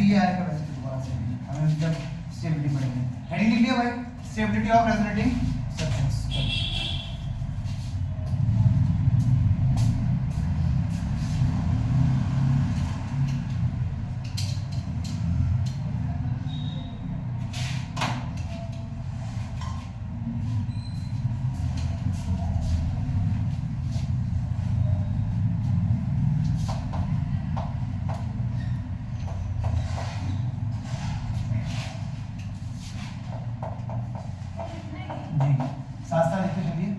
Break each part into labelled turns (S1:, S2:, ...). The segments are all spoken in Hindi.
S1: ये आएगा वैसे दोबारा से हमें जब स्टेबिलिटी पढ़ेंगे। हेडिंग लिख लिया भाई, स्टेबिलिटी ऑफ रेजोनेटिंग सब्सटेंस। साथ साथ लिखते चलिए।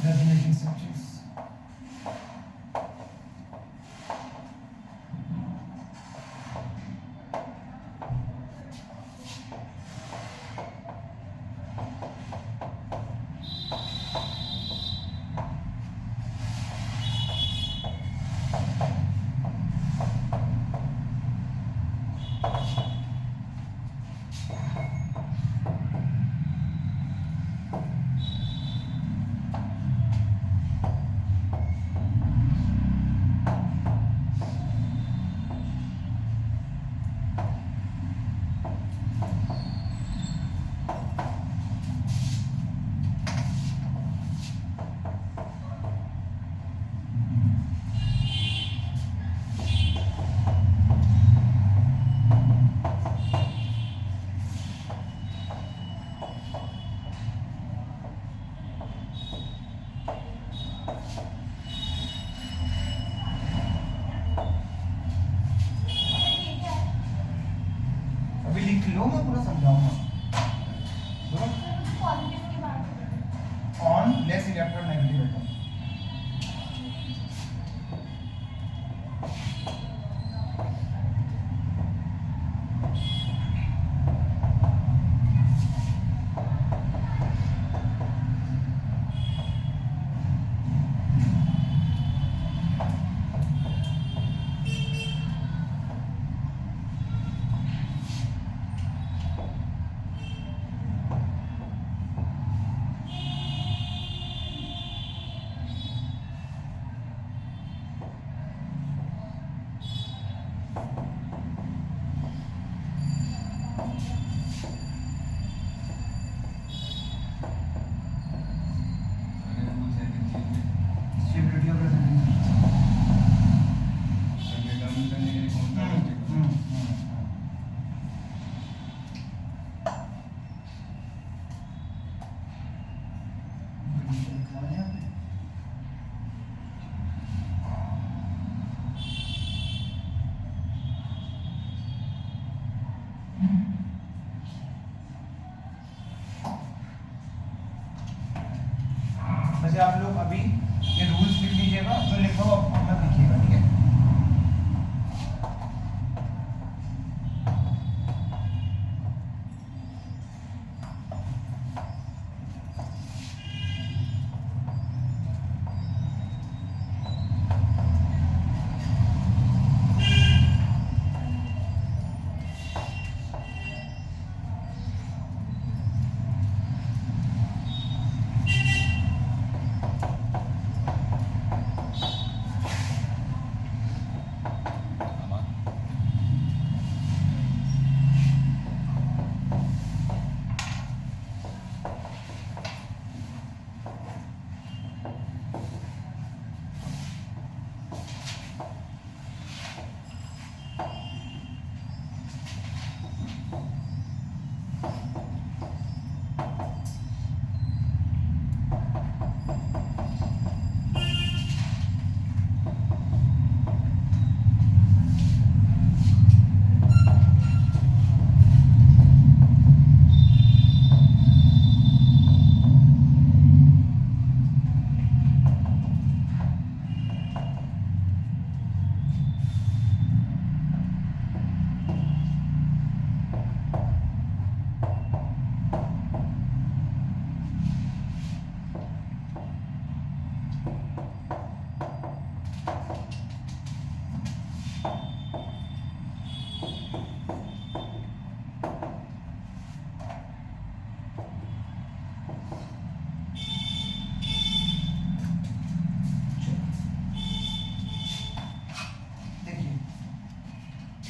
S1: Resonating structures. अभी लिख लो, मैं पूरा समझाऊंगा। On less electron negative atom.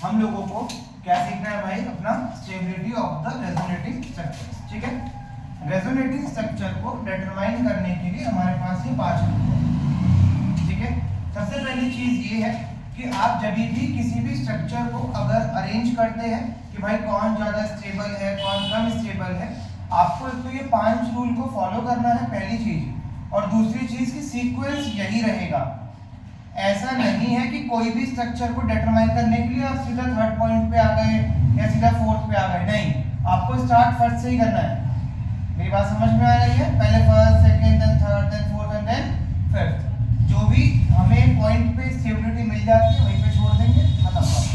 S1: हम लोगों को क्या सीखना है भाई, अपना stability of the resonating structure. ठीक है, रेजोनेटिंग स्ट्रक्चर को डिटरमाइन करने के लिए हमारे पास ये 5 रूल है। ठीक है, सबसे पहली चीज ये है कि आप जब भी किसी भी स्ट्रक्चर को अगर अरेंज करते हैं कि भाई कौन ज्यादा स्टेबल है कौन कम स्टेबल है, आपको तो ये 5 रूल को फॉलो करना है, पहली चीज। और दूसरी चीज की सीक्वेंस यही रहेगा। ऐसा नहीं है कि कोई भी स्ट्रक्चर को डिटरमाइन करने के लिए आप सीधा 3rd पॉइंट पे आ गए या सीधा 4th पे आ गए, नहीं, आपको स्टार्ट फर्स्ट से ही करना है। मेरी बात समझ में आ रही है? पहले first, second, then third, then fourth and then fifth. जो भी हमें पॉइंट पे स्टेबिलिटी मिल जाती है वहीं पे छोड़ देंगे, खत्म बात।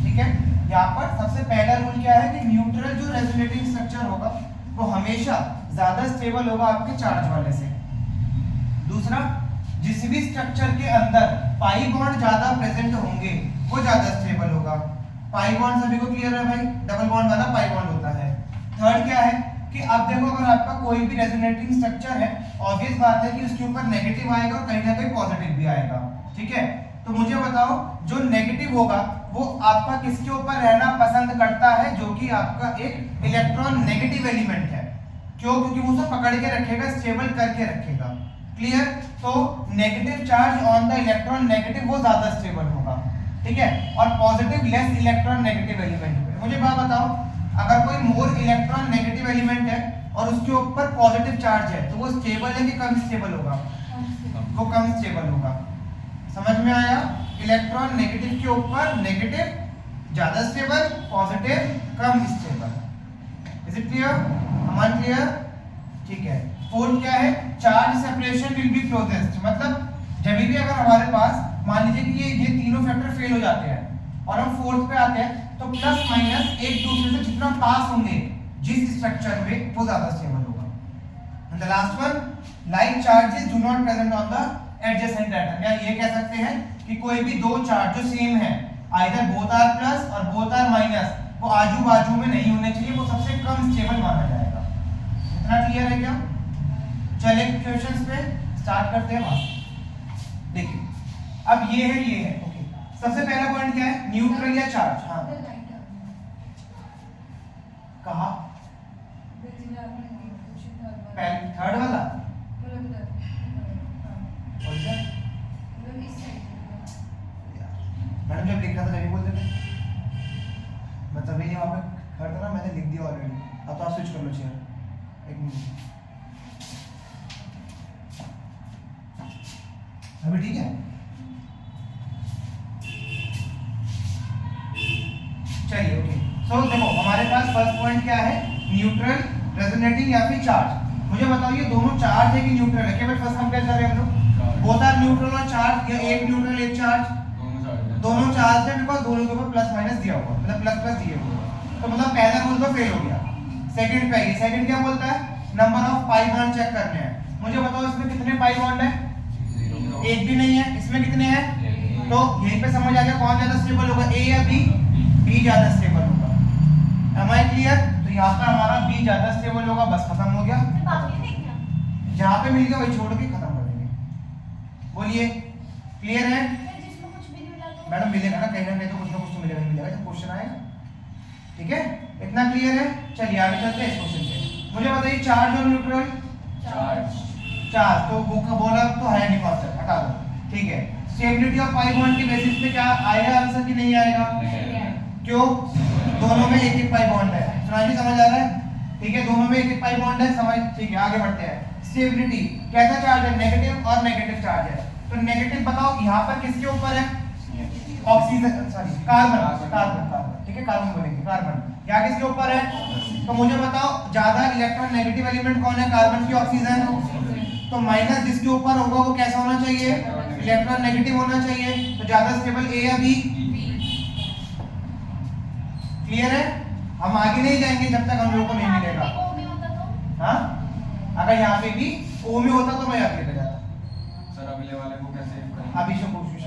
S1: ठीक है, यहाँ पर सबसे पहला रूल क्या है कि न्यूट्रल जो रेजोनेटिंग स्ट्रक्चर होगा वो हमेशा ज्यादा स्टेबल होगा आपके चार्ज वाले से। दूसरा, जिस भी स्ट्रक्चर के अंदर पाई बॉन्ड ज्यादा प्रेजेंट होंगे वो ज्यादा स्टेबल होगा। पाई बॉन्ड सभी को क्लियर है भाई, डबल बॉन्ड वाला पाई बॉन्ड होता है। थर्ड क्या है कि आप देखो अगर आपका कोई भी रेजोनेटिंग स्ट्रक्चर है, ऑब्वियस बात है कि उसके ऊपर नेगेटिव आएगा और कहीं ना कहीं पॉजिटिव भी आएगा। ठीक है, तो मुझे बताओ जो नेगेटिव होगा वो आपका किसके ऊपर रहना पसंद करता है, जो कि आपका एक इलेक्ट्रॉन नेगेटिव एलिमेंट है। क्यों? क्योंकि वो उसे पकड़ के रखेगा, स्टेबल करके रखेगा। क्लियर? तो negative charge on the electron negative वो ज्यादा स्टेबल होगा। ठीक है, और positive less electron negative element पे। मुझे बात बताओ, अगर कोई मोर इलेक्ट्रॉन नेगेटिव एलिमेंट है और उसके ऊपर पॉजिटिव चार्ज है तो वो स्टेबल है कि कम स्टेबल होगा? वो कम स्टेबल होगा। समझ में आया? इलेक्ट्रॉन नेगेटिव के ऊपर नेगेटिव ज्यादा stable, positive come stable. Is it clear? Aman clear? ठीक है। फोर्थ क्या है? Charge separation will be closest. मतलब जब भी अगर हमारे पास मान लीजिए कि ये तीनों फैक्टर फेल हो जाते हैं और हम फोर्थ पे आते हैं तो प्लस माइनस एक दूसरे से जितना पास होंगे जिस स्ट्रक्चर में वो ज्यादा स्टेबल होगा। And the last one, like charges do not present on the adjacent atom. या ये कह सकते हैं कि कोई भी दो चार्ज जो सेम है, आइदर बोथ आर प्लस और बोथ आर माइनस, वो आजू बाजू में नहीं होने चाहिए, वो सबसे कम स्टेबल माना जाएगा। इतना क्लियर है क्या? चलिए क्वेश्चंस पे स्टार्ट करते हैं वहां। देखिए अब ये है ओके। सबसे पहला पॉइंट क्या है? न्यूट्रल या चार्ज। हाँ, कहा पहले थर्ड वाला मैडम जब लिख रहा था तभी बोल देते, मैं तभी वहां पे खड़ा था ना, मैंने लिख दिया ऑलरेडी। अब तो आप स्विच कर लो चेयर, एक मिनट। अभी ठीक है? चलिए ओके। सो देखो हमारे पास फर्स्ट पॉइंट क्या है? न्यूट्रल, रेजोनेटिंग या फिर चार्ज। मुझे बताओ ये दोनों चार्ज है कि न्यूट्रल है? केवल फर्स्ट कंपेयर कर रहे हैं हम लोग। बोथ आर न्यूट्रल और चार्ज, या एक न्यूट्रल एक चार्ज? दोनों चार्ज है, बिकॉज़ दोनों के ऊपर प्लस माइनस दिया हुआ, मतलब प्लस प्लस दिए हुए। तो मतलब पहला रूल तो फेल हो गया। सेकंड पे, सेकंड क्या बोलता है? Number of pi bond check करने हैं। मुझे बताओ इसमें कितने पाई बॉन्ड है? एक भी नहीं है। इसमें कितने हैं? तो यहीं पे समझ आ गया कौन ज्यादा स्टेबल होगा, ए या बी? बी ज्यादा स्टेबल होगा। Am I clear? तो यहाँ पर हमारा बी ज्यादा स्टेबल होगा, बस खत्म हो गया। जहाँ पे मिल गया वही छोड़ के खत्म कर देंगे। बोलिए क्लियर है? मैडम मिलेगा ना, कहीं ना कहीं तो कुछ ना कुछ तो मिलेगा ही मिलेगा जब क्वेश्चन आएगा। ठीक है, इतना क्लियर है? चलिए आगे चलते हैं इस क्वेश्चन पे। मुझे बताइए चार्ज और न्यूट्रल। चार्ज तो वो का बोला तो है नहीं कॉन्सेप्ट, हटा दो। ठीक है, स्टेबिलिटी ऑफ पाई बॉन्ड के बेसिस पे क्या आएगा आंसर कि नहीं आएगा? क्यों? दोनों में एक एक पाई बॉन्ड है। सुनाइए, समझ आ रहा है? ठीक है, दोनों में एक एक पाई बॉन्ड है, समझ? ठीक है, आगे बढ़ते हैं। स्टेबिलिटी कैसा चार्ज है? नेगेटिव और नेगेटिव चार्ज है। तो नेगेटिव बताओ यहाँ पर किसके ऊपर है? Oxygen, sorry carbon, carbon. ठीक है, कार्बन बोलेंगे, कार्बन। यहाँ किसके ऊपर है? तो मुझे बताओ ज्यादा इलेक्ट्रॉन नेगेटिव एलिमेंट कौन है? कार्बन की ऑक्सीजन। तो माइनस जिसके ऊपर होगा वो कैसा होना चाहिए? इलेक्ट्रॉन नेगेटिव होना चाहिए। तो ज्यादा स्टेबल ए या बी? क्लियर है? हम आगे नहीं जाएंगे जब तक हम लोगों को नहीं मिलेगा। हाँ, अगर यहाँ पे भी ओ में होता तो मैं आगे लेकर जाता।
S2: सर अगले वाले को कैसे?
S1: अभी से कोशिश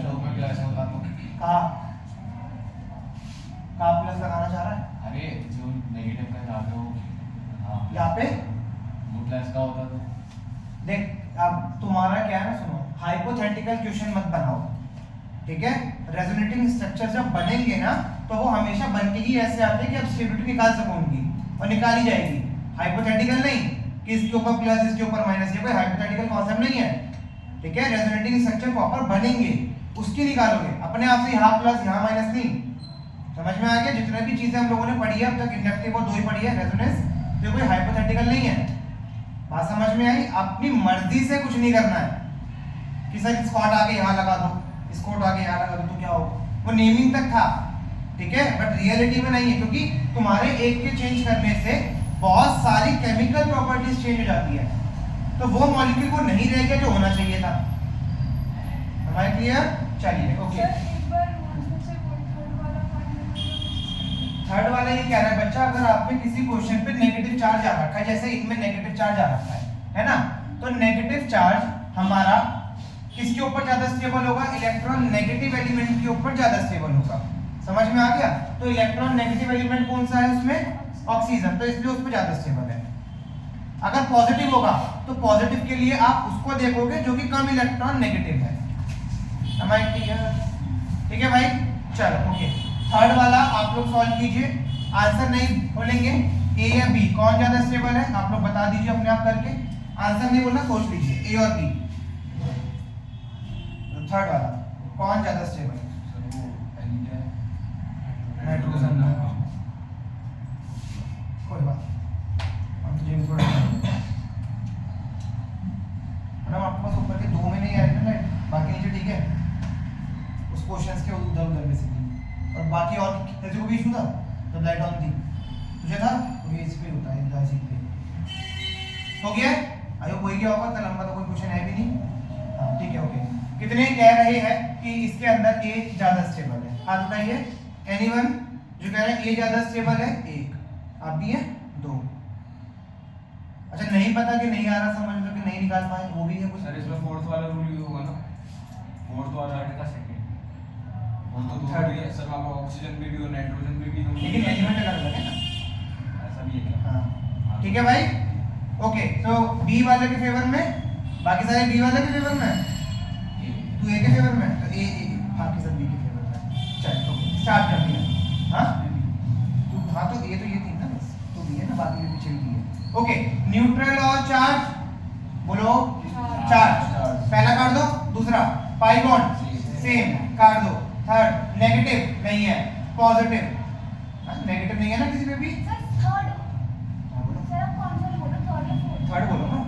S1: कहा प्लस लगाना चाह रहा है?
S2: अरे जो नेगेटिव का यहाँ पे वो, हाँ
S1: यहाँ पे
S2: वो प्लस का होता तो
S1: देख, अब तुम्हारा क्या है ना, सुनो, हाइपोथेटिकल क्वेश्चन मत बनाओ। ठीक है, रेजोनेटिंग स्ट्रक्चर जब बनेंगे ना तो वो हमेशा बन के ही ऐसे आते हैं कि आप स्टेबिलिटी निकाल सको उनकी, और निकाली जाएगी। हाइपोथेटिकल नहीं कि इसके ऊपर प्लस इसके ऊपर माइनस, ये कोई हाइपोथेटिकल कॉन्सेप्ट नहीं है, ठीक है। रेजोनेटिंग स्ट्रक्चर प्रॉपर बनेंगे उसकी निकालोगे, अपने आप से यहाँ प्लस यहाँ माइनस नहीं। समझ में आ गया? जितने भी चीजें हम लोगों ने पढ़ी है अब तक, इंडक्टिव और दो ही पढ़ी है, रेजोनेंस, तो कोई हाइपोथेटिकल नहीं है। बात समझ में आई? अपनी मर्जी से कुछ नहीं करना है कि सर स्कॉट आके यहाँ लगा दो, स्कॉट आके यहाँ लगा दो तो क्या होगा, वो नेमिंग तक था, ठीक है, बट रियलिटी में नहीं है, क्योंकि तुम्हारे एक के चेंज करने से बहुत सारी केमिकल प्रॉपर्टीज चेंज हो जाती है, तो वो मॉलिक्यूल वो नहीं रह गया जो होना चाहिए था। हमारे क्लियर? चलिए ओके। थर्ड वाला ये कह रहा है बच्चा, अगर आप पे किसी क्वेश्चन पे नेगेटिव चार्ज आ रखा है, जैसे इनमें नेगेटिव चार्ज आ रखा है ना, तो नेगेटिव चार्ज हमारा किसके ऊपर ज्यादा स्टेबल होगा? इलेक्ट्रॉन नेगेटिव एलिमेंट के ऊपर ज्यादा स्टेबल होगा। समझ में आ गया? तो इलेक्ट्रॉन नेगेटिव एलिमेंट कौन सा है उसमें? ऑक्सीजन, तो इसलिए उस पर ज्यादा स्टेबल है। अगर पॉजिटिव होगा तो पॉजिटिव के लिए आप उसको देखोगे जो कि कम इलेक्ट्रॉन नेगेटिव है। ठीक है भाई, चलो ओके। थर्ड वाला आप लोग सॉल्व कीजिए, आंसर नहीं बोलेंगे, ए या बी कौन ज्यादा स्टेबल है आप लोग बता दीजिए अपने आप करके, आंसर नहीं बोलना, सोच लीजिए ए और बी। थर्ड वाला कौन ज्यादा स्टेबल है? नाइट्रोजन। कोई बात मैडम आपके पास ऊपर के दो में नहीं आ रहे ना, बाकी नीचे ठीक है, उस क्वेश्चंस के उधर उधर बेसिकली, और बाकी और जैसे को भी इशू था जब लाइट ऑन थी तुझे था, तो ये इस पे होता है इधर इसी पे हो गया। आयो कोई क्या होगा, इतना लंबा तो कोई क्वेश्चन है भी नहीं। हाँ ठीक है ओके। कितने कह रहे हैं कि इसके अंदर ए ज्यादा स्टेबल है? हाथ उठाइए। एनीवन जो कह रहे हैं ए ज्यादा स्टेबल है? एक, आप भी है? दो। अच्छा नहीं पता कि नहीं आ रहा समझ लो कि नहीं निकाल पाए, वो भी है कुछ।
S2: सर इसमें फोर्थ वाला रूल भी होगा ना, फोर्थ वाला थर्ड का सेकंड, वो तो थर्ड है सर, वहां पर ऑक्सीजन में भी और नाइट्रोजन में भी,
S1: लेकिन एलिमेंट अलग अलग है ना,
S2: ऐसा भी है क्या?
S1: हाँ ठीक है भाई ओके। तो बी वाले के फेवर में, बाकी सारे बी वाले के फेवर में, तू ए के फेवर में, तो ए बाकी सब बी के फेवर में। चल ओके स्टार्ट कर दिया। हाँ तू, हाँ तो ए तो ये थी ना बस, तो बी है ना, बाकी भी पीछे भी है। ओके न्यूट्रल और चार्ज बोलो, चार्ज पहला काट दो, दूसरा पाई बॉन्ड सेम काट दो, थर्ड नेगेटिव नहीं है, पॉजिटिव नेगेटिव नहीं है ना किसी पे भी, थर्ड बोलो ना,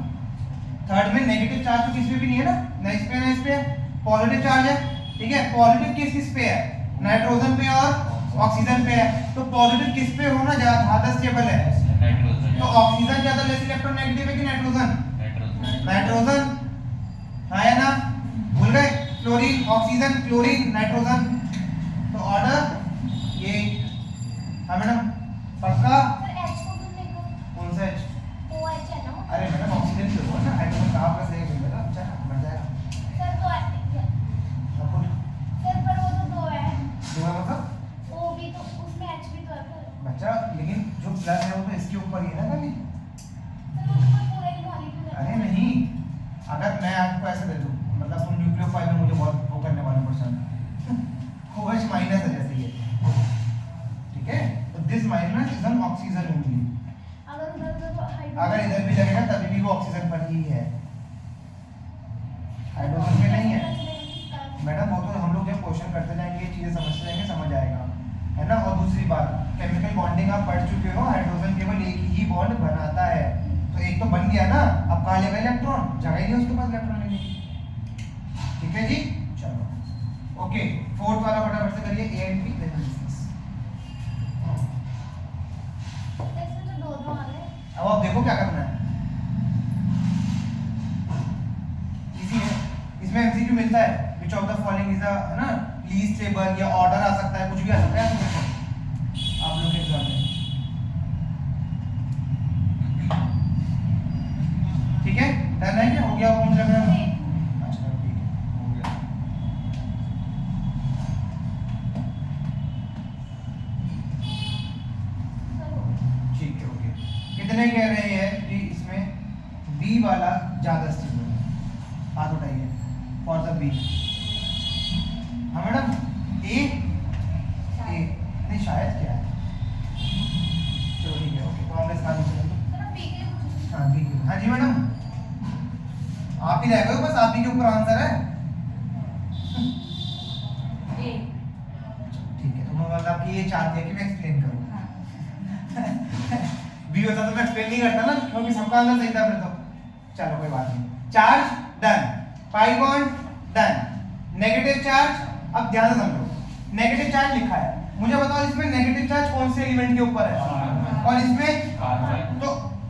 S1: थर्ड में नेगेटिव चार्ज तो किसी पे भी नहीं है ना इस पे, ना इस पे पॉजिटिव चार्ज है, ठीक है। पॉजिटिव किस पे है? नाइट्रोजन पे और ऑक्सीजन पे है, तो पॉजिटिव किस पे होना ज्यादा स्टेबल है?
S2: नाइट्रोजन।
S1: तो ऑक्सीजन ज्यादा लेस इलेक्ट्रॉन नेगेटिव है कि नाइट्रोजन? नाइट्रोजन, हाँ है ना, भूल गए? क्लोरीन, ऑक्सीजन, क्लोरीन, नाइट्रोजन, तो ऑर्डर ये। हाँ मैडम पक्का? कौन सा H? अरे मैडम ऑक्सीजन भी होगा ना, हाइड्रोजन कहाँ पर सही मिलेगा? अच्छा बढ़ जाएगा। दो है मतलब बच्चा, लेकिन जो प्लस है वो तो इसके ऊपर ही है ना कभी। अरे नहीं, अगर मैं आपको ऐसे दे दूं, मतलब तुम न्यूक्लियोफाइल में मुझे बहुत वो करने वाले पर्सन OH माइनस है जैसे ये, ठीक है, तो this minus is an oxygen only. अगर इधर भी लगेगा तभी भी वो ऑक्सीजन पर ही है, हाइड्रोजन में नहीं है मैडम। वो तो हम लोग जब क्वेश्चन करते जाएंगे ये चीजें समझते जाएंगे, समझ आएगा, है ना। और दूसरी बात, केमिकल बॉन्डिंग आप पढ़ चुके हो, हाइड्रोजन केवल एक ही बॉन्ड बनाता है, तो एक तो बन गया ना, अब कहाँ लेगा इलेक्ट्रॉन? जगह ही नहीं उसके पास इलेक्ट्रॉन लेने की, ठीक है जी। चलो ओके, फोर्थ वाला फटाफट से करिए, ए एंड बी। अब आप देखो क्या करना है, इजी है, इसमें एमसीक्यू मिलता है, which of the following is है ना, लीस्ट स्टेबल, या ऑर्डर आ सकता है, कुछ भी आ सकता है आप लोग के एग्जाम में, ठीक है। डन है क्या? हो गया? कौन लग रहा है? अच्छा ठीक है,
S2: हो गया।
S1: ठीक है ओके। कितने कह रहे हैं कि इसमें बी वाला ज्यादा स्टेबल है? हाथ उठाइए फॉर द बी। हाँ मैडम ए नहीं शायद क्या है, चलो ठीक है ओके, तो हमने इसका आंसर हाँ ठीक है। हाँ जी मैडम, आप ही रह गए हो, बस आप ही के ऊपर आंसर है। ठीक है, तो मतलब कि ये चाहती है कि मैं एक्सप्लेन करूँ। बी होता तो मैं एक्सप्लेन नहीं करता ना, क्योंकि सबका आंसर सही था फिर तो। चलो कोई बात नहीं। Charge done, pi bond done, negative charge. अब ध्यान से समझो, नेगेटिव चार्ज लिखा है, मुझे बताओ इसमें नेगेटिव चार्ज कौन से एलिमेंट के ऊपर है, और इसमें तो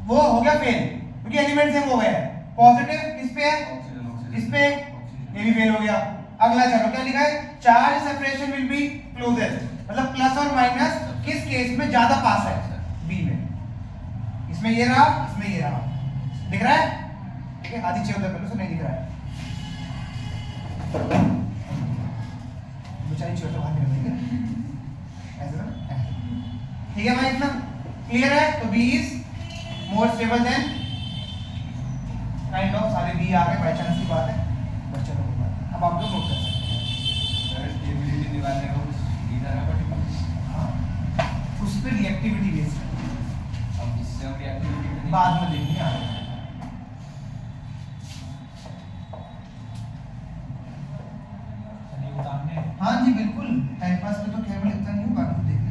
S1: वो हो गया फेल, क्योंकि एलिमेंट सेम हो गए हैं। पॉजिटिव किस पे है, इस पे, ये भी फेल हो गया। अगला चलो क्या लिखा है, charge separation will be closest, मतलब प्लस और माइनस किस केस में ज्यादा पास है, बी में। इसमें ये रहा, इसमें ये रहा, दिख रहा है? ठीक है, आधी 6 होता है पहले से नहीं दिख रहा है, बेचारी 6 बाहर निकल गई है ऐसा ना। ठीक है भाई, इतना क्लियर है? तो B is more stable than kind of, सारे बी आ गए, बाय चांस की बात है, बच्चा को बात। अब आप लोग नोट कर सकते हैं
S2: सर स्टेबिलिटी निकालने का कुछ रीजन है पर्टिकुलर?
S1: हाँ, उस पे रिएक्टिविटी बेस्ड है,
S2: अब जिससे हम रिएक्टिविटी
S1: बाद में देखेंगे आगे। हाँ जी बिल्कुल, टाइम पास में तो केवल इतना नहीं हो, बाकी तो देख लेंगे।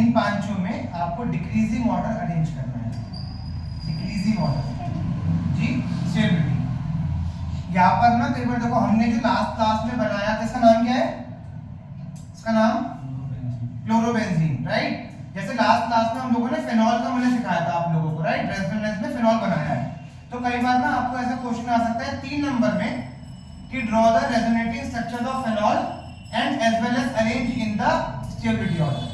S1: इन पांचों में आपको डिक्रीजिंग ऑर्डर अरेंज करना है, डिक्रीजिंग ऑर्डर जी, स्टेबिलिटी। यहाँ पर ना कई बार देखो, हमने जो लास्ट क्लास में बनाया था, इसका नाम क्या है, इसका नाम क्लोरोबेंजीन, राइट। जैसे लास्ट क्लास में हम लोगों ने फेनॉल का मैंने सिखाया था आप लोगों को, राइट, रेजोनेंस में फेनॉल बनाया है। तो कई बार ना आपको ऐसा क्वेश्चन आ सकता है 3 नंबर में कि draw the resonating structure of phenol and as well as arrange in the stability order,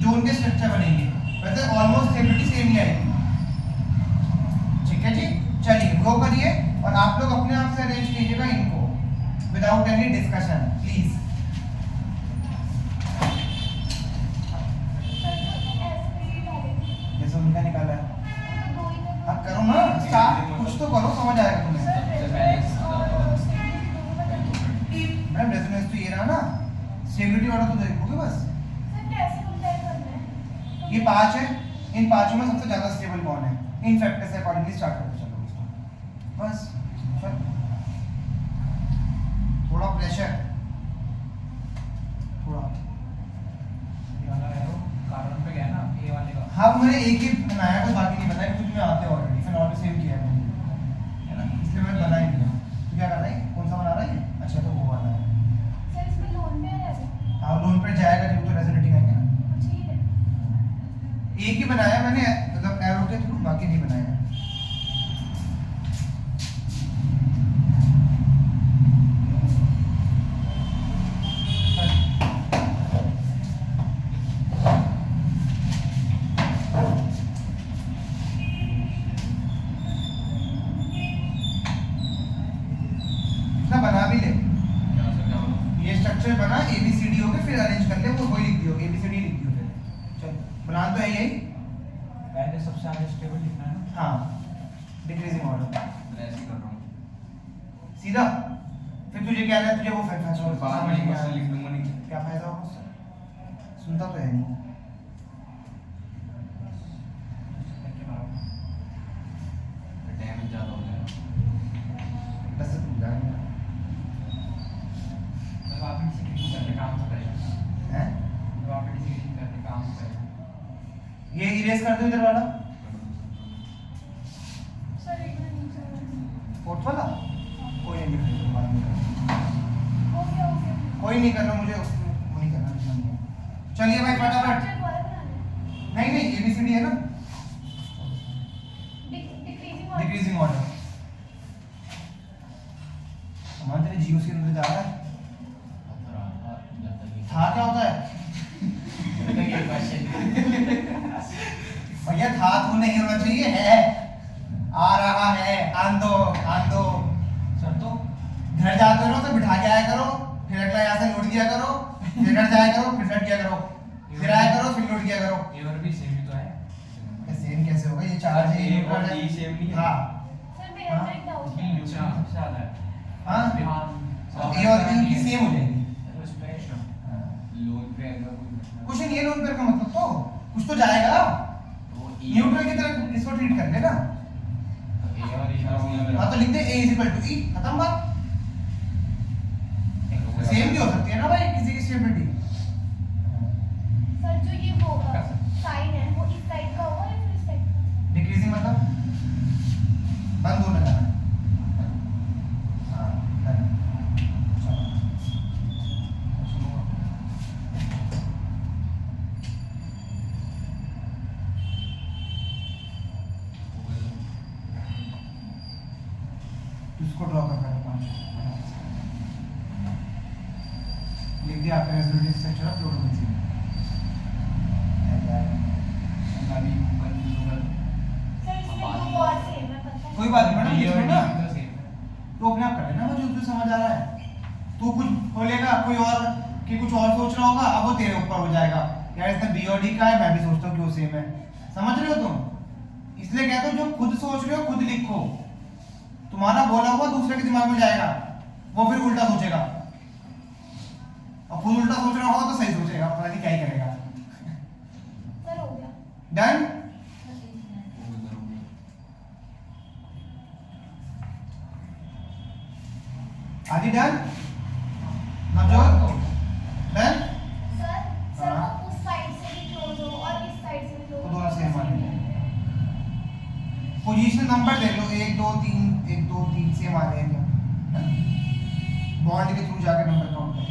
S1: जो उनके स्ट्रक्चर बनेंगे। वैसे ऑलमोस्ट स्टेबिलिटी सेम ही आएगी, ठीक है जी। चलिए गो करिए, और आप लोग अपने आप से अरेंज कीजिएगा इनको विदाउट एनी डिस्कशन प्लीज। जैसे उनका निकाला है, हाँ करो ना स्टार्ट, कुछ तो करो, समझ आएगा तुम्हें। मैम रेजोनेंस तो ये रहा ना, स्टेबिलिटी ऑर्डर तो देखोगे बस। ये 5 है, इन पांचों में सबसे ज्यादा स्टेबल कौन है, इन फैक्टर्स से अकॉर्डिंगली स्टार्ट करते चलो इसको, बस चल। थोड़ा प्रेशर, थोड़ा
S2: कार्बन पे गया ना ए वाले का।
S1: हाँ मैंने एक ही बनाया था, बाकी नहीं बनाया, क्योंकि मैं आते हैं ऑलरेडी, फिर और सेव किया है ना, इसलिए मैंने बना ही दिया। तो क्या कर रहा है, कौन सा बना रहा है, अच्छा तो वो वाला है।
S3: सर इसमें लोन पे है,
S1: हाँ लोन पे जाएगा जब तो रेजोनेटिंग आएगा ना।
S3: ठीक है,
S1: एक ही बनाया मैंने, मतलब एरो के थ्रू, बाकी नहीं बनाया। इतना बना भी ले, ये स्ट्रक्चर बना, ABCD हो गए, फिर अरेंज कर ले, वो वही लिख दियो, ABCD लिख दियो फिर। चल बना तो है यही,
S2: पहले सबसे आगे स्टेबल लिखना है ना।
S1: हाँ डिक्रीजिंग ऑर्डर
S2: मैं ऐसे ही कर रहा हूँ।
S1: सीधा। फिर तुझे क्या है, तुझे वो फैसला
S2: बाद में क्वेश्चन लिख दूंगा, नहीं
S1: क्या फायदा होगा उससे, सुनता तो है नहीं।
S2: डैमेज ज्यादा हो जाएगा।
S1: बस तू जाएगा।
S2: मैं वापस काम तो करेगा
S1: हैं
S2: ऑटोमेटिकली करने काम करेगा
S1: ये इरेज कर दो इधर वाला
S3: सर एक मिनट नीचे आओ।
S1: फोर्थ वाला कोई नहीं दिख रहा बाद में करो।
S3: हो गया
S1: कोई नहीं करना मुझे वो नहीं करना लिखना नहीं है। चलिए भाई फटाफट
S3: स्ट्रक्चर दोबारा बनाना है
S1: नहीं एबीसीडी है ना
S3: डिक्रीजिंग ऑर्डर
S1: डिक्रीजिंग ऑर्डर हमारे तेरे जीओ के अंदर जा रहा है था क्या होता है भैया था तो नहीं होना चाहिए है आ रहा है आंदो
S2: सर तो
S1: घर जाते रहो तो बिठा के आया करो फिर अगला यहाँ से लौट गया करो फिर घर जाया करो फिर लौट गया करो फिर आया करो फिर लौट गया करो
S2: ये और भी सेम ही तो है
S1: सेम कैसे होगा ये चार्ज है
S2: A और D सेम नहीं है।
S1: हाँ
S3: सर मेरा ना एक डाउट है
S2: अच्छा सबसे ज्यादा है
S1: हाँ
S2: हाँ
S1: ए और बी की सेम हो जाएगी
S2: उसमें लोन पे आएगा कोई
S1: कुछ नहीं है लोन पेयर का मतलब तो कुछ तो जाएगा
S2: वो
S1: न्यूट्रल की तरह इसको ट्रीट कर लेना
S2: ए और ई
S1: हाँ तो लिख दे ए इज इक्वल टू ई खत्म बात सेम भी हो सकती है ना भाई किसी की स्टेबिलिटी
S3: सर जो ये वो साइन है वो इस साइड का होगा या फिर इस साइड का
S1: डिक्रीजिंग मतलब बंद होने लगा हाँ done। चलो इसको ड्रॉ कर पहले 5 लिख दिया आपका रेजोनेटिव स्ट्रक्चर ऑफ फ्लोरोबेंजीन
S2: अभी बंद होगा
S3: सर इसमें दो और सेम है पता है
S1: कोई बात नहीं मैडम
S2: ए
S1: लिख
S2: और
S1: लो
S2: D
S1: ना
S2: तो सेम है
S1: तो अपने आप कर लेना मुझे उसमें समझ आ रहा है तू कुछ बोलेगा कोई और कि कुछ और सोच रहा होगा अब वो तेरे ऊपर हो जाएगा यार इसमें बी और डी का है मैं भी सोचता हूँ कि वो सेम है समझ रहे हो तुम इसलिए कहता हूँ जो खुद सोच रहे हो खुद लिखो तुम्हारा बोला हुआ दूसरे के दिमाग में जाएगा वो फिर उल्टा सोचेगा और खुद उल्टा सोच रहा होगा तो सही सोचेगा पता नहीं क्या ही करेगा
S3: सर हो गया
S1: डन आदि done Navjot done
S3: sir sir
S1: हाँ।
S3: वो उस साइड से भी क्लोज हो और इस साइड से भी क्लोज
S1: तो दोनों सेम आ रहे हैं पोजीशन नंबर दे लो 1 2 3 1 2 3 सेम आ रहे हैं क्या बॉन्ड के थ्रू जाके नंबर काउंट करो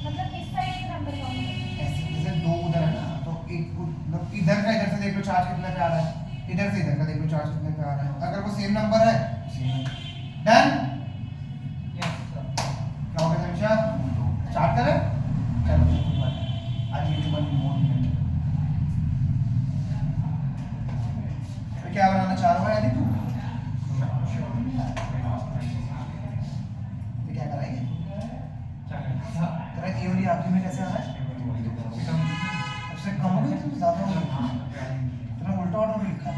S3: मतलब इस साइड के नंबर काउंट
S1: ऐसे जैसे दो उधर है ना तो एक मतलब इधर का इधर से देख लो चार्ज कितने पे आ रहा है इधर से इधर का देख लो चार्ज कितने पे आ रहा है अगर वो सेम नंबर है सेम है डन क्या हो गया समीक्षा स्टार्ट करें चलो आज यूट्यूब पर मोड में क्या बनाना चाह रहा है यदि तू ये क्या कराएंगे तेरा ए और आखिरी में कैसे आ रहा है उससे कम हो गया तुम ज्यादा हो गया तूने उल्टा ऑर्डर में लिखा है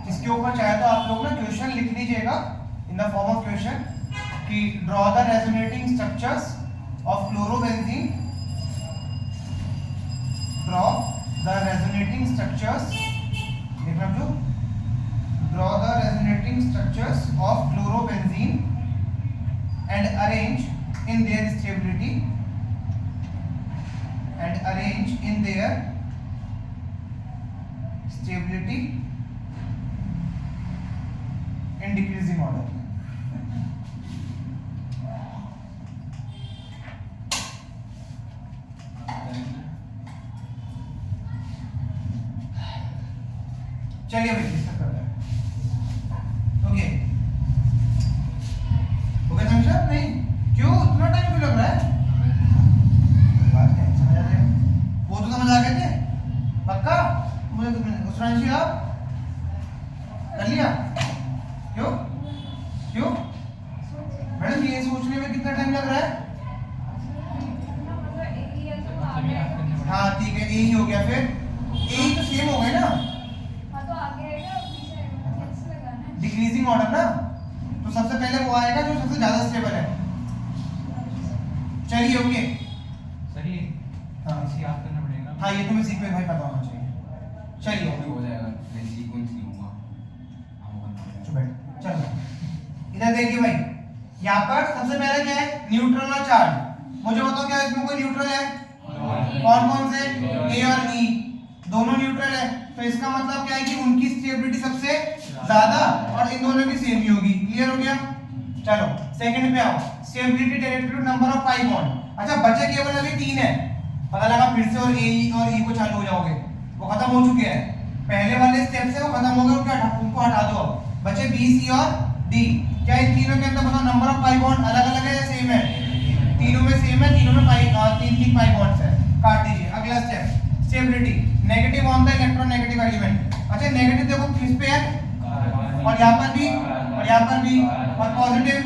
S1: इसके ऊपर चाहे तो आप लोग ना क्वेश्चन लिख लीजिएगा in the form of question कि draw the resonating structures of fluorobenzene draw the resonating structures देखना जो draw the resonating structures of fluorobenzene and arrange in their stability in decreasing order. चलिए भाई डिस्कस करते हैं ओके हो गया समझा नहीं क्यों इतना टाइम क्यों लग रहा है कोई बात नहीं समझ आ जाएगा वो तो समझ आ गए थे पक्का मुझे उसरांशी आप कर लिया क्यों क्यों मैडम ये सोचने में कितना टाइम लग रहा है हाँ ठीक है ए ही हो गया फिर ए ही तो सेम हो गए ना डिक्रीजिंग ऑर्डर ना तो सबसे पहले वो आएगा जो सबसे ज्यादा स्टेबल है चलिए ओके
S2: सर ये
S1: हाँ
S2: इसे याद करना पड़ेगा
S1: हाँ ये तुम्हें सीक्वेंस भाई पता होना चाहिए चलिए
S2: हो जाएगा मैं सीक्वेंस लूंगा
S1: चुप बैठ चलो इधर देखिए भाई, यहाँ पर सबसे पहले क्या है, न्यूट्रल और चार्ज। मुझे बताओ क्या इसमें कोई न्यूट्रल है? कौन कौन से? ए और ई दोनों न्यूट्रल है, तो इसका मतलब क्या है कि उनकी स्टेबिलिटी सबसे ज्यादा और इन दोनों की सेम ही होगी। क्लियर हो गया? चलो सेकंड पे आओ, stability directed to number of pi bond. अच्छा बचे केवल अभी 3 है, पता लगा फिर से और ए और ई को चालू हो जाओगे, वो खत्म हो चुके हैं, पहले वाले स्टेप से वो खत्म हो गए, उनको हटा दो। बचे बी सी और डी। क्या इन तीनों के अंदर बताओ नंबर ऑफ पाई बॉन्ड अलग अलग है या सेम है? तीनों में सेम है, तीनों में तीन पाई बॉन्ड्स है, काट दीजिए। अगला step stability negative on the electronegative element. अच्छा नेगेटिव देखो किस पे है, और यहाँ पर भी और यहाँ पर भी, और पॉजिटिव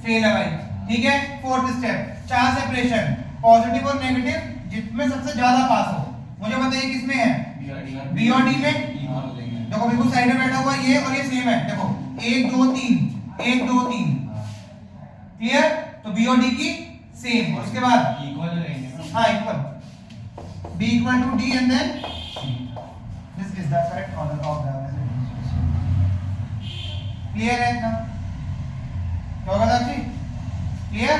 S1: फेल है भाई। ठीक है, fourth step charge separation, positive और नेगेटिव जिसमें सबसे ज्यादा पास हो। मुझे बताइए किसमें है? बी और डी में। देखो बिल्कुल साइड में बैठा हुआ ये और ये सेम है, देखो 1 2 3 1 2 3। क्लियर? तो बी और डी की सेम, उसके बाद
S2: इक्वल रहेंगे।
S1: हाँ equal, B equal to D and then this is the correct order of the. Clear है इतना? क्या होगा साक्षी? क्लियर?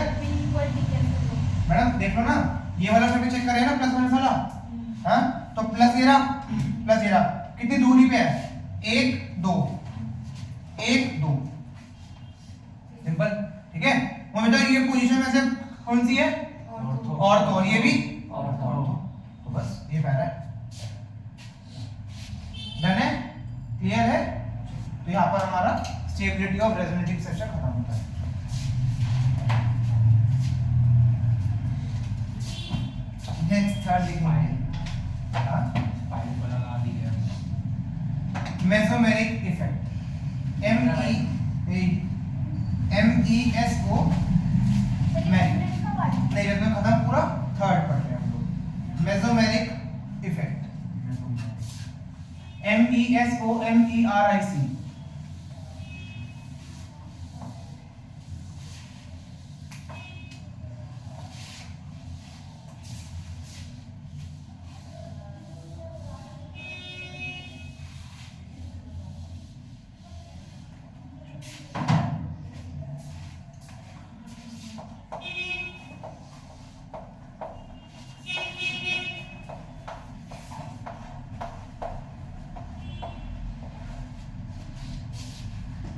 S1: मैडम देख लो ना, ये वाला सर्किट चेक करें ना, प्लस माइनस वाला। हाँ तो प्लस ये रहा, कितनी दूरी पे है? 1 2 1 2। सिंपल। ठीक है, मुझे बताओ ये पोजीशन में से कौन सी है? ऑर्थो। और ये भी ऑर्थो। तो बस ये पैरा है, डन है? क्लियर है? तो यहाँ पर हमारा स्टेबिलिटी ऑफ रेजोनेटिंग सेक्शन खत्म होता है। नेक्स्ट थर्ड लिखेंगे मेसोमेरिक इफेक्ट, MESO नहीं रहता खत्म, पूरा थर्ड पढ़ रहे हैं हम लोग। Mesomeric effect MESOMERIC।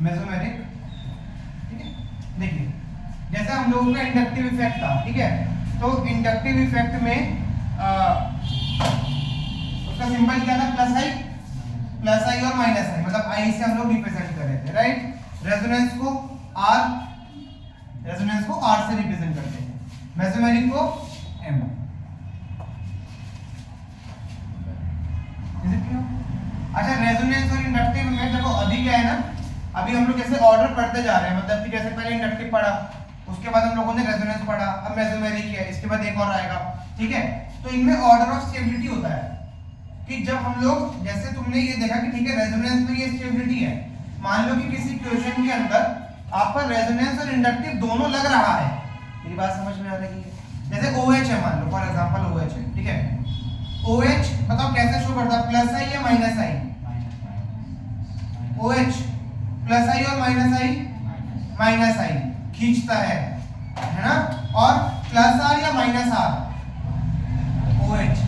S1: मेसोमेरिक। ठीक है, देखिए जैसे हम लोगों का इंडक्टिव इफेक्ट था, ठीक है, तो इंडक्टिव इफेक्ट में उसका सिंबल क्या था? प्लस आई और माइनस आई, मतलब आई से हम लोग रिप्रेजेंट कर रहे थे, राइट? रेजोनेंस को आर से रिप्रेजेंट करते हैं, मेसोमेरिक को एम। अच्छा रेजोनेंस और इंडक्टिव में देखो अभी क्या है ना, अभी हम लोग जैसे ऑर्डर पढ़ते जा रहे हैं, मतलब कि जैसे पहले इंडक्टिव पढ़ा, उसके बाद हम लोगों ने रेजोनेंस पढ़ा, अब मेसोमेरिक है, इसके बाद एक और आएगा। ठीक है, तो इनमें ऑर्डर ऑफ स्टेबिलिटी होता है कि जब हम लोग, जैसे तुमने ये देखा कि ठीक है रेजोनेंस में ये स्टेबिलिटी है, मान लो कि किसी क्वेश्चन के अंदर आपका रेजोनेंस और इंडक्टिव दोनों लग रहा है, मेरी बात समझ में आ रही है? जैसे OH है, मान लो फॉर एग्जांपल OH है, ठीक है, OH बताओ कैसे शो करता है, प्लस आई या minus I? OH plus I और माइनस आई खींचता है ना, और प्लस आर या minus R? OH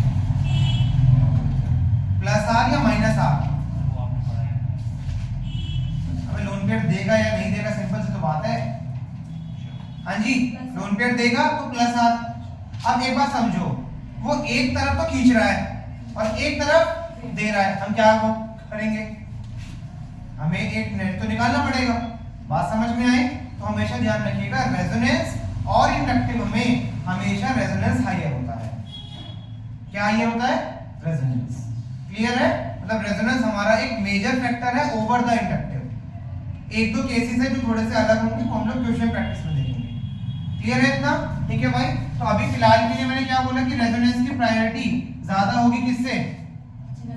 S1: plus R या माइनस आर? अबे लोन पेयर देगा या नहीं देगा, सिंपल सी तो बात है। हाँ जी, लोन पेयर देगा तो प्लस आर। अब एक बात समझो, वो एक तरफ तो खींच रहा है और एक तरफ दे रहा है, हम क्या वो करेंगे? हमें एक नेट तो निकालना पड़ेगा। बात समझ में आई? तो हमेशा ध्यान रखिएगा, रेजोनेंस और इंडक्टिव में हमेशा रेजोनेंस हायर होता है। क्या हायर होता है? रेजोनेंस। क्लियर है? मतलब रेजोनेंस हमारा एक मेजर फैक्टर है ओवर द इंडक्टिव। एक दो केसेस है जो थोड़े से अलग होंगे, तो हम लोग क्वेश्चन प्रैक्टिस में देखेंगे। क्लियर है इतना? ठीक है भाई, तो अभी फिलहाल के लिए मैंने क्या बोला कि रेजोनेंस की प्रायोरिटी ज्यादा होगी किससे?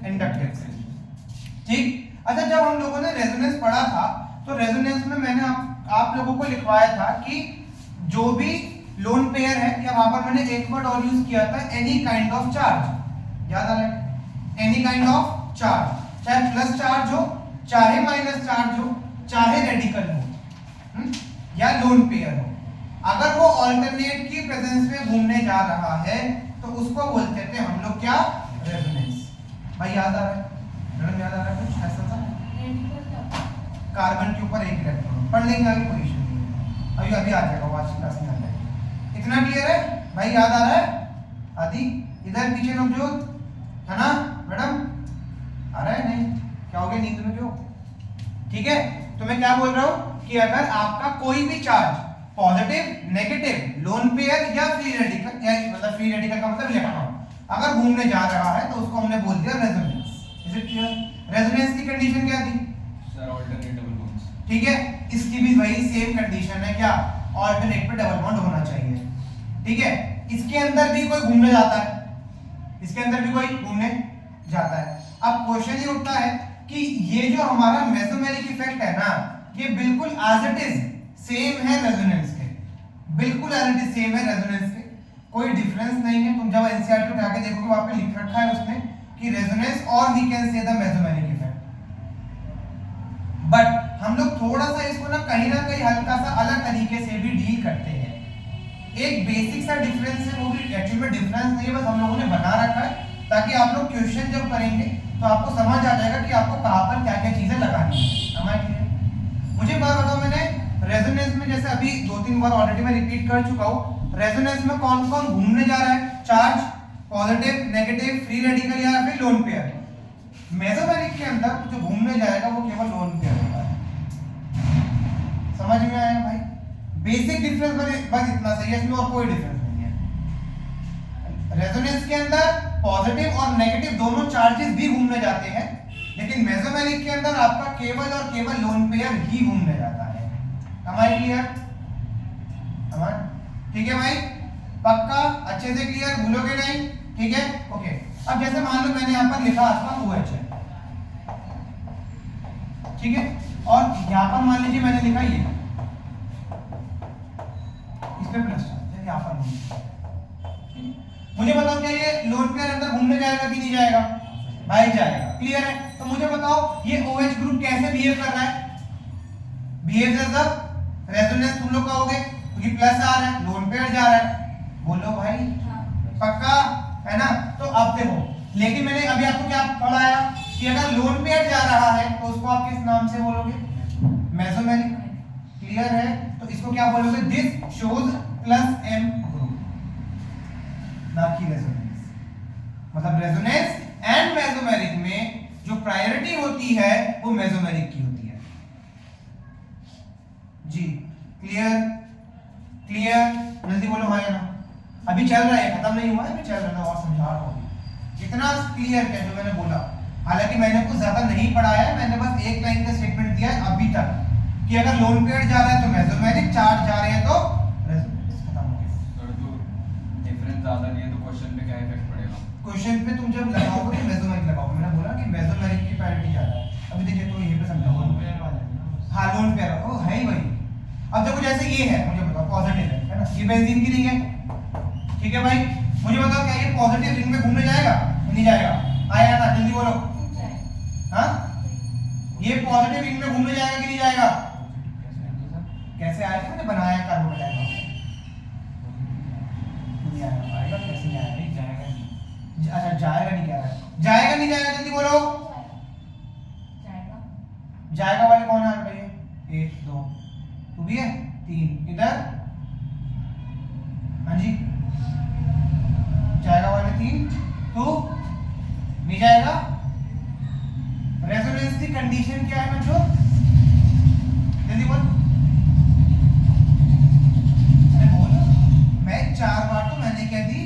S1: इंडक्टिव से। ठीक। अच्छा जब हम लोगों ने रेजोनेंस पढ़ा था, तो रेजोनेंस में मैंने आप लोगों को लिखवाया था कि जो भी लोन पेयर है, या वहां पर मैंने एक वर्ड और यूज किया था, एनी काइंड ऑफ चार्ज। याद आ रहा है? एनी काइंड ऑफ चार्ज, चाहे प्लस चार्ज हो, चाहे माइनस चार्ज हो, चाहे रेडिकल हो, या लोन पेयर हो, अगर वो ऑल्टरनेट की प्रेजेंस में घूमने जा रहा है तो उसको बोलते थे हम लोग क्या, रेजोनेंस। भाई याद आ रहा है, मैडम याद आ रहा है कुछ ऐसा था? कार्बन के ऊपर एक इलेक्ट्रॉन पढ़ लेंगे, आगे कोई इशू नहीं है, अभी अभी आ जाएगा, आज क्लास में आ जाएगा। इतना क्लियर है भाई, याद आ रहा है? आदि इधर पीछे नवजोत है ना मैडम, आ रहा है नहीं? क्या हो गया, नींद में क्यों? ठीक है, तो मैं क्या बोल रहा हूं कि अगर आपका कोई भी charge positive, negative, lone pair या फ्री रेडिकल, या मतलब फ्री रेडिकल का मतलब इलेक्ट्रॉन अगर घूमने जा रहा है तो उसको हमने बोल दिया resonance. Is it clear? Resonance की कंडीशन क्या थी
S2: सर? Alternate double bonds.
S1: ठीक है, इसकी भी वही सेम कंडीशन है, क्या, ऑल्टरनेट पे डबल बॉन्ड होना चाहिए। ठीक है, इसके अंदर भी कोई घूमने जाता है, इसके अंदर भी कोई घूमने जाता है। अब क्वेश्चन ये उठता है कि ये जो हमारा मेसोमेरिक इफेक्ट है ना, ये बिल्कुल एज इट इज सेम है रेजोनेंस के, बिल्कुल एज इट इज सेम है रेजोनेंस के, कोई डिफरेंस नहीं है। तुम जब एनसीईआरटी उठा के देखोगे वहां पे लिख रखा है उसने कि रेजोनेंस और we can say the mesomeric effect, but हम लोग थोड़ा सा इसको ना कहीं हल्का सा अलग तरीके से भी डील करते हैं। एक बेसिक सा डिफरेंस है, वो भी एक्चुअली में डिफरेंस नहीं है, बस हम लोगों ने बना रखा है ताकि आप लोग क्वेश्चन जब करेंगे तो आपको समझ आ जाएगा कि आपको कहां पर क्या क्या चीजें लगानी है। हमारे क्लियर? मुझे बात बताओ, मैंने रेजोनेंस में जैसे अभी 2-3 बार ऑलरेडी मैं रिपीट कर चुका हूं, रेजोनेंस में कौन कौन घूमने जा रहा है? Charge, positive, negative, free radical या फिर लोन पेयर। मेसोमेरिक के अंदर जो घूमने जाएगा वो केवल लोन पेयर होता है। समझ में आया भाई? बेसिक डिफरेंस बस इतना सही है, इसमें और कोई डिफरेंस नहीं है। रेजोनेंस के अंदर पॉजिटिव और नेगेटिव दोनों चार्जेस भी घूमने जाते हैं, लेकिन मेसोमेरिक के अंदर आपका केवल और केवल लोन पेयर ही घूमने जाता है। हमारी क्लियर? हमारा ठीक है भाई, पक्का अच्छे से क्लियर, भूलोगे नहीं? ठीक है, ओके। अब जैसे मान लो मैंने यहाँ पर लिखा आपका OH है, ठीक है, और यहाँ पर मान लीजिए मैंने लिखा ये, इस पे प्लस चार्ज, यहाँ पर नहीं। मुझे बताओ क्या ये लोन पेयर अंदर घूमने जाएगा कि नहीं जाएगा? भाई जाएगा, क्लियर है? तो मुझे बताओ ये OH ग्रुप कैसे बिहेव कर रहा है? बिहेव एज अ रेजोनेंस तुम लोग कहोगे क्योंकि प्लस आ रहा है, लोन पेयर जा रहा है। बोलो भाई, पक्का है ना? तो अब देखो, लेकिन मैंने अभी आपको क्या पढ़ाया कि अगर लोन पेयर जा रहा है तो उसको आप किस नाम से बोलोगे? मेसोमेरिक। क्लियर है? तो इसको क्या बोलोगे? This shows plus M group, ना कि रेजोनेंस। मतलब रेजोनेंस एंड मेसोमेरिक में जो प्रायोरिटी होती है वो मेसोमेरिक की होती है। जी क्लियर? क्लियर? जल्दी बोलो हाँ या ना। अभी चल रहा है, खत्म नहीं हुआ है, अभी चल रहा है और समझा रहा हूँ। इतना क्लियर क्या जो मैंने बोला, हालांकि मैंने कुछ ज्यादा नहीं पढ़ाया है, मैंने बस एक लाइन का स्टेटमेंट दिया है अभी तक कि अगर लोन पेयर जा रहा है तो मेसोमेरिक, चार्ज जा रहे हैं तो रेजोनेंस। खत्म हो गया।
S2: सर तो डिफरेंस ज्यादा नहीं है तो क्वेश्चन पे क्या इफेक्ट पड़ेगा?
S1: क्वेश्चन पे तुम जब लगाओगे तो मेसोमेरिक लगाओगे, मैंने बोला कि मेसोमेरिक की प्रायोरिटी ज्यादा है। अभी देखिए तो यहीं पे समझाओ, हाँ लोन पेयर वो है ही वही। अब देखो जैसे ये है, मुझे बताओ पॉजिटिव है ना, ये बेंजीन की रिंग है, ठीक है भाई, मुझे बताओ क्या ये पॉजिटिव रिंग में घूमने जाएगा? नहीं जाएगा। आया ना, जल्दी बोलो। हाँ, ये पॉजिटिव रिंग में घूमने जाएगा कि नहीं जाएगा? कैसे आएगा? मैंने बनाया कार्बन डाइऑक्साइड। नहीं आएगा, कैसे नहीं आएगा? नहीं जाएगा। अच्छा जाएगा नहीं, कह रहा है जाएगा नहीं जाएगा, जल्दी बोलो। जाएगा वाले कौन है भैया? 1 2 तू भी है, 3 इधर, हाँ जी जाएगा वाले 3, तो नहीं जाएगा। रेजोनेंस की कंडीशन क्या है बच्चों? जल्दी बोल, अरे बोल, मैं 4 बार तो मैंने क्या दी?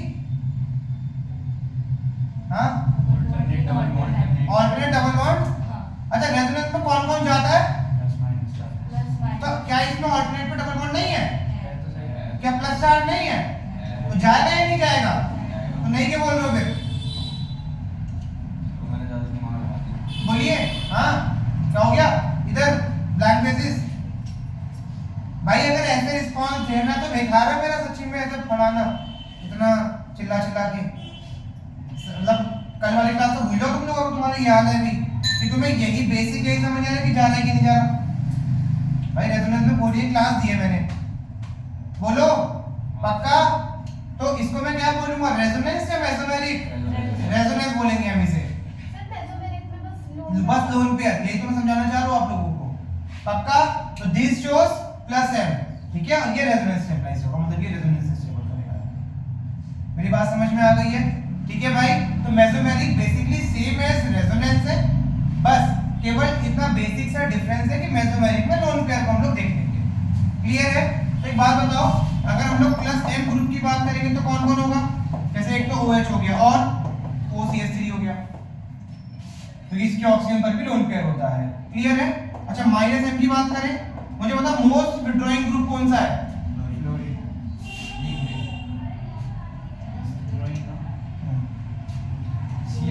S1: हाँ
S2: alternate double bond.
S1: Alternate double bond. अच्छा रेजोनेंस में कौन कौन जाता है? तो क्या इसमें ऑल्टरनेट पे डबल बॉन्ड नहीं है? क्या प्लस चार्ज नहीं है? तो जाएगा या नहीं जाएगा? तो नहीं क्या बोल रहे हो फिर?
S2: तो मैंने ज्यादा दिमाग लगा दिया।
S1: बोलिए हाँ, क्या हो गया? इधर ब्लैंक बेसिस। भाई अगर ऐसे रिस्पॉन्स देना तो बेकार है मेरा सच्ची में ऐसे पढ़ाना, इतना चिल्ला चिल्ला के। मतलब कल वाली क्लास तो भूल जाओ तुम लोग, अगर तुम्हारी याद है भी कि तुम्हें यही बेसिक यही समझ आ रहा है कि जाना है कि नहीं जा रहा। फूरियर क्लास दी है मैंने, बोलो पक्का? तो इसको मैं क्या बोलूंगा, रेजोनेंस या मेसोमेरिक? रेजोनेंस बोलेंगे हम इसे।
S3: सर मेसोमेरिक में बस
S1: बस लोन पेयर, यही तो मैं समझाना चाह रहा हूँ आप लोगों को, पक्का? तो दिस शोस प्लस m, ठीक है, और ये रेजोनेंस स्टेबलाइज होगा, मतलब ये रेजोनेंस स्टेबल करेगा। मेरी बात समझ में आ गई है? ठीक है भाई, तो mesomeric basically same as resonance है, बस केवल इतना बेसिक सा डिफरेंस है कि मेसोमेरिक में लोन पेयर को हम लोग देख लेंगे। क्लियर है? तो एक बात बताओ, अगर हम लोग प्लस m ग्रुप की बात करेंगे तो कौन कौन होगा? जैसे एक तो OH हो गया और OCH3 हो गया, तो इसके ऑक्सीजन पर भी लोन पेयर होता है। क्लियर है? अच्छा माइनस m की बात करें, मुझे बताओ मोस्ट विथड्रॉइंग ग्रुप कौन सा है?